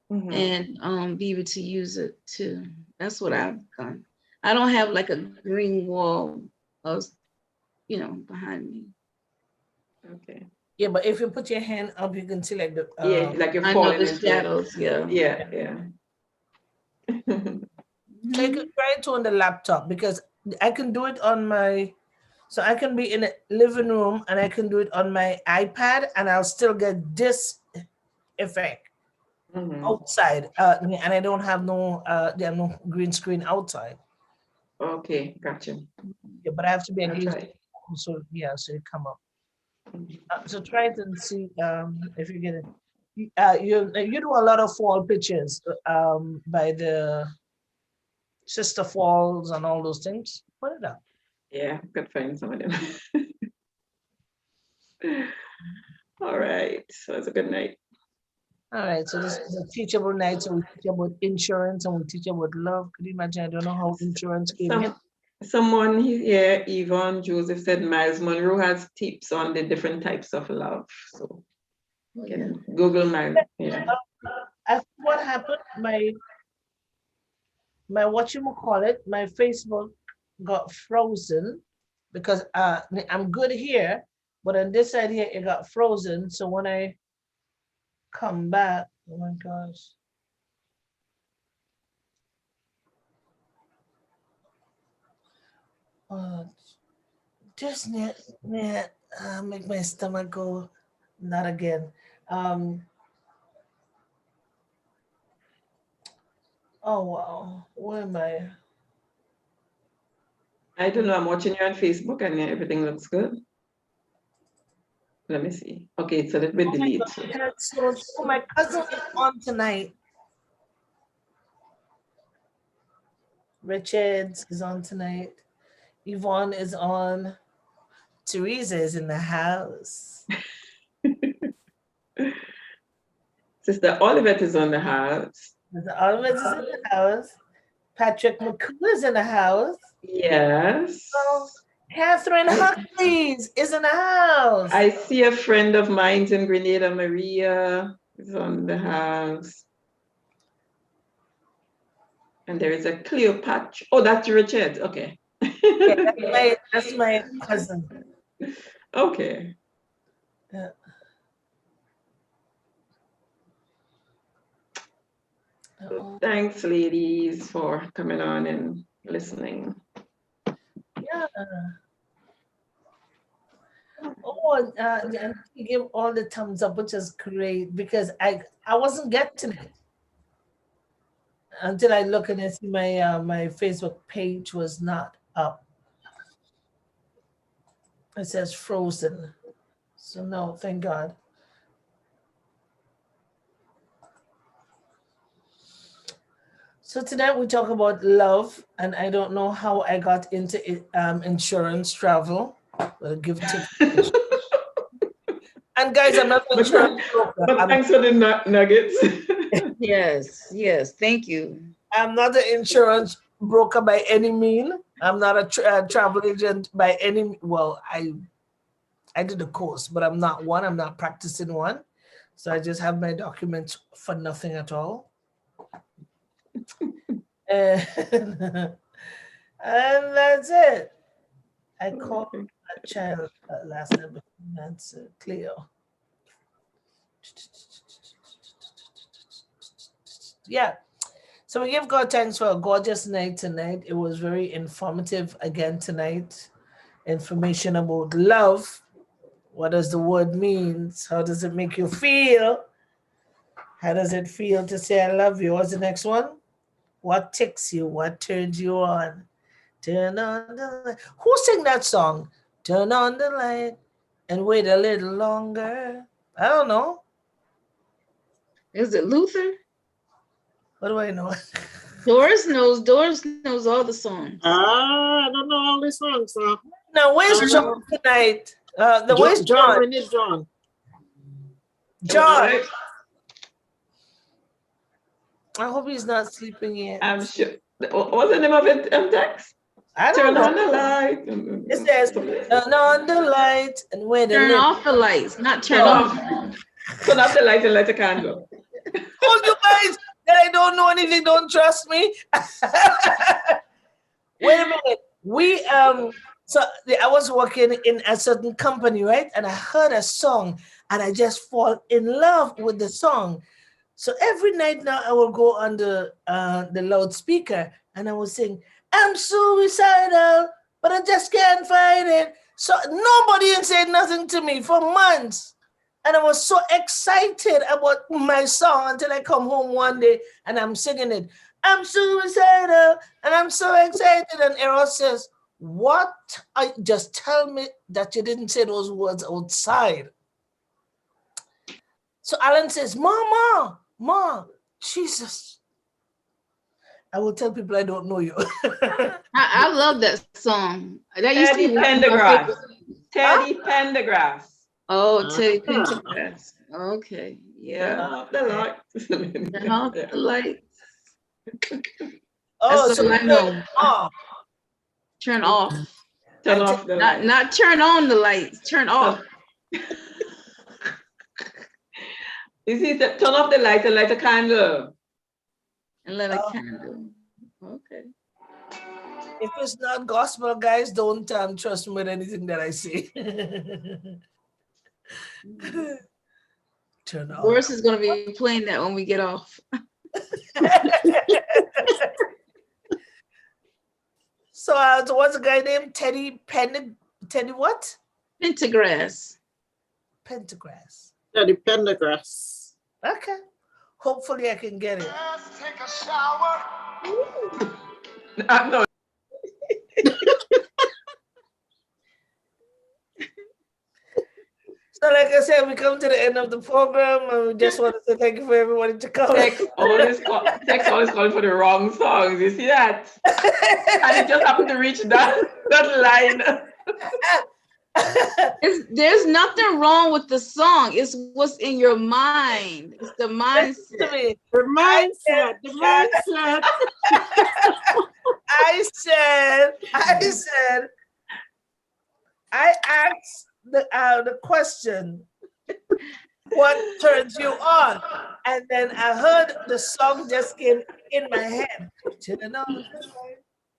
and be able to use it too. That's what I've done. I don't have like a green wall, behind me. Okay. Yeah, but if you put your hand up, you can see like the Yeah, like you're I know falling the into shadows. it. Yeah. Yeah. So you can try it on the laptop because I can do it on my. So I can be in a living room and I can do it on my iPad and I'll still get this effect outside. And I don't have there are no green screen outside. Okay, gotcha. Yeah, but I have to be I'll against. try. So yeah, so it come up. So try it and see if you get it. You do a lot of fall pictures by the Sister Falls and all those things. Put it up. Yeah, could find some of them. All right. So it's a good night. All right, so this is a teachable night. So we teach about insurance and we teach about love. Could you imagine? I don't know how insurance came in. Someone here, Yvonne Joseph said Miles Monroe has tips on the different types of love. So you can Google Miles. Yeah. What happened? My my Facebook got frozen because I'm good here, but on this side here it got frozen. So when I come back, oh my gosh. Just make my stomach go, not again. Oh wow, where am I? I don't know. I'm watching you on Facebook and everything looks good. Let me see. Okay, it's a little bit delayed. So my cousin is on tonight. Richards is on tonight. Yvonne is on. Teresa is in the house. Sister Olivet is on the house. Olivet is in the house. Patrick McCool is in the house. Yes. Oh, Catherine Huxley's is in the house. I see a friend of mine in Grenada, Maria, is on the house. And there is a Cleopatra. Oh, that's Richard. Okay. Yeah, that's my cousin. Okay. Yeah. So thanks, ladies, for coming on and listening. Yeah. Oh, and you give all the thumbs up, which is great because I wasn't getting it until I look and I see my Facebook page was not up. It says frozen. So no, thank God. So tonight we talk about love, and I don't know how I got into insurance travel. We'll give tips. And guys, I'm not an insurance broker. But thanks for the nuggets. Yes, thank you. I'm not an insurance broker by any mean. I'm not a travel agent by any. Well, I did a course, but I'm not one. I'm not practicing one. So I just have my documents for nothing at all. And that's it. I called a child last night, but that's Cleo. Yeah. So we give God thanks for a gorgeous night tonight. It was very informative again tonight. Information about love. What does the word means? How does it make you feel? How does it feel to say I love you? What's the next one? What ticks you? What turns you on? Turn on the light. Who sang that song? Turn on the light and wait a little longer. I don't know. Is it Luther? What do I know? Doris knows all the songs. I don't know all the songs. Now, where's John tonight? Where's John? When is John? John. I hope he's not sleeping yet. I'm sure. What's the name of it, text? I don't know. On the light. It says, turn on the light and where the Turn off the lights, not turn off. Turn off the light and light a candle. Oh, you guys that I don't know anything, don't trust me. Wait a minute. So I was working in a certain company, right? And I heard a song and I just fall in love with the song. So every night now I will go on the loudspeaker and I will sing, I'm suicidal, but I just can't fight it. So nobody had said nothing to me for months. And I was so excited about my song until I come home one day and I'm singing it. I'm suicidal and I'm so excited. And Errol says, what? Just tell me that you didn't say those words outside. So Alan says, Mama, Jesus. I will tell people I don't know you. I love that song. That used to Teddy be Pendergrass. Teddy Pendergrass. Oh, Teddy Pendergrass. Okay, yeah. Turn off the lights. Turn off the lights. Oh, That's so all I know. off. Turn off. Turn off the lights. Not turn on the lights. Turn off. You see, turn off the light and light a candle. And let a candle. Okay. If it's not gospel, guys, don't trust me with anything that I say. Turn off. Boris is going to be playing that when we get off. So what's a guy named Teddy what? Pendergrass. Pendergrass. Teddy Pendergrass. Okay. Hopefully I can get it. Let's take a shower. No. So like I said, we come to the end of the program and we just want to say thank you for everybody to come. Text always calling for the wrong songs. You see that? And it just happened to reach that line. There's nothing wrong with the song. It's what's in your mind. It's the mindset. The mindset. The mindset. I asked the question, what turns you on? And then I heard the song just came in my head.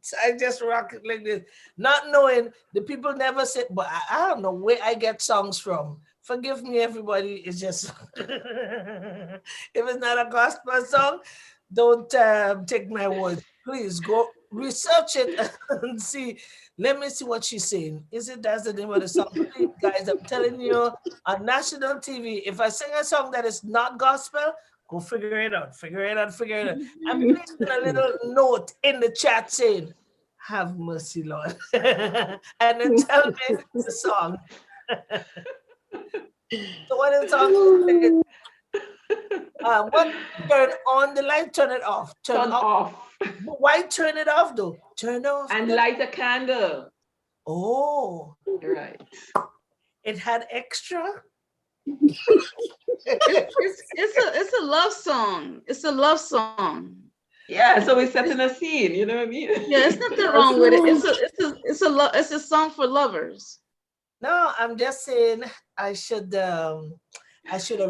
So I just rock it like this, not knowing the people never said, but I don't know where I get songs from. Forgive me, everybody. It's just, if it's not a gospel song, don't take my word. Please go research it and see. Let me see what she's saying. That's the name of the song? Please, guys, I'm telling you, on national TV, if I sing a song that is not gospel, go figure it out. I'm placing a little note in the chat saying, have mercy, Lord. And then tell me the song. So what is the song? What? Turn on the light, turn it off. Turn off. But why turn it off though? Turn off. And light a candle. Oh. Right. It had extra? It's a love song. It's a love song. Yeah, so we're setting a scene, you know what I mean? Yeah, there's nothing wrong with it. It's a song for lovers. No, I'm just saying I should have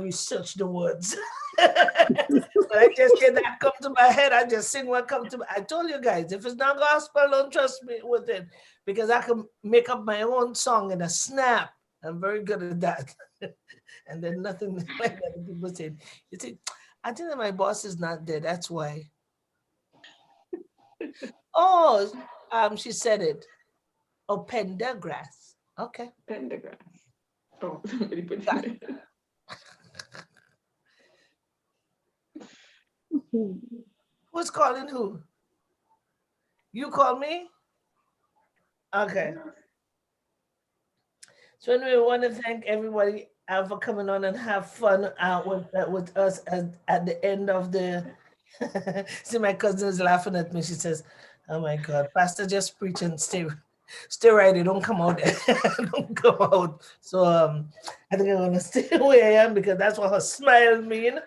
researched the words. But I just get that come to my head. I just sing what come to me. I told you guys, if it's not gospel, don't trust me with it because I can make up my own song in a snap. I'm very good at that. And then nothing like that. People say, you see, I think that my boss is not there. That's why. Oh, she said it. Oh, Pendergrass. Okay. Pendergrass. Oh, somebody put it. Who's calling who? You call me? Okay. So anyway, we want to thank everybody for coming on and have fun with us at the end of the. See, my cousin is laughing at me. She says, "Oh my God, Pastor just preach and stay Stay right there. Don't come out there. Don't come out. So I think I'm gonna stay where I am because that's what her smile mean.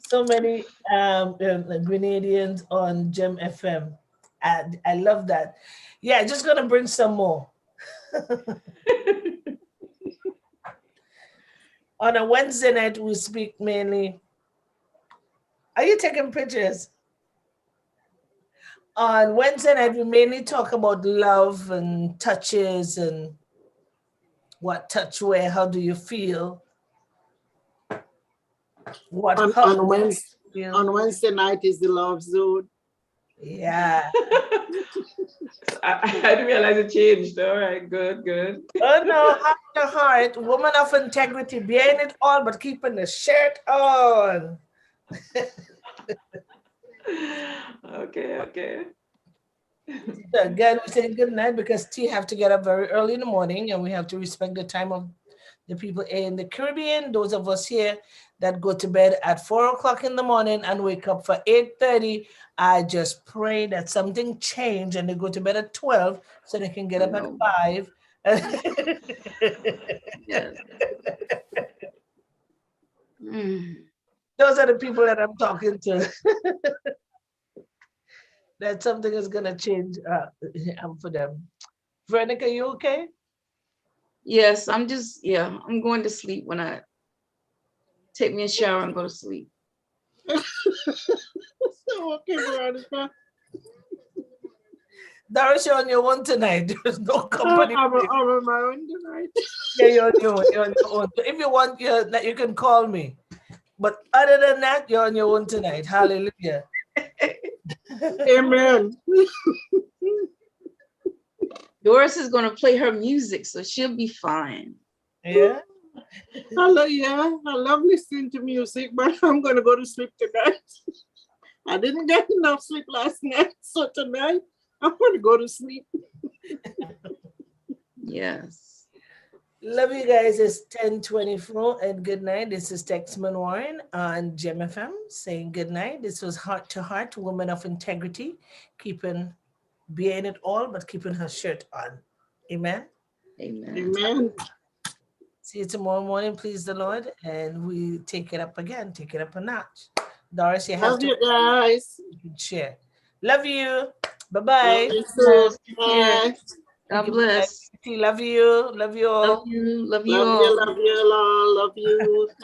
So many Grenadians on Gem FM. I love that. Yeah, just gonna bring some more. On a Wednesday night, we speak mainly. Are you taking pictures? On Wednesday night, we mainly talk about love and touches and what touch where, how do you feel? What On, how on, Wednesday, feel? on Wednesday night is the love zone. Yeah. I didn't realize it changed. All right, good, good. Oh no, heart to heart, woman of integrity, bearing it all but keeping the shirt on. Okay, okay. So again, we say good night because T have to get up very early in the morning and we have to respect the time of the people in the Caribbean. Those of us here that go to bed at 4 o'clock in the morning and wake up for 8:30. I just pray that something change and they go to bed at 12 so they can get up at No. 5. Yes. Mm. Those are the people that I'm talking to. That something is gonna change for them. Veronica, you okay? Yes, I'm going to sleep when I take me a shower and go to sleep. Okay, Veronica. Doris, you're on your own tonight. There's no company. I'm on my own tonight. Yeah, you're on your own. You're on your own. If you want, you can call me. But other than that, you're on your own tonight. Hallelujah. Amen. Doris is going to play her music, so she'll be fine. Yeah. I love listening to music, but I'm going to go to sleep tonight. I didn't get enough sleep last night, so tonight I'm going to go to sleep. Yes. Love you guys. It's 10:24 and good night. This is Texman Warren on Gemfm saying good night. This was Heart to Heart, woman of integrity, being it all, but keeping her shirt on. Amen. Amen. Amen. See you tomorrow morning, please the Lord, and we take it up again, take it up a notch. Doris, you have Love to you guys. share. Love you. Love Bye-bye. you too. Yes. Bye. God bless. Love you. Love you all. Love you. Love you Love all. you, love you, love you.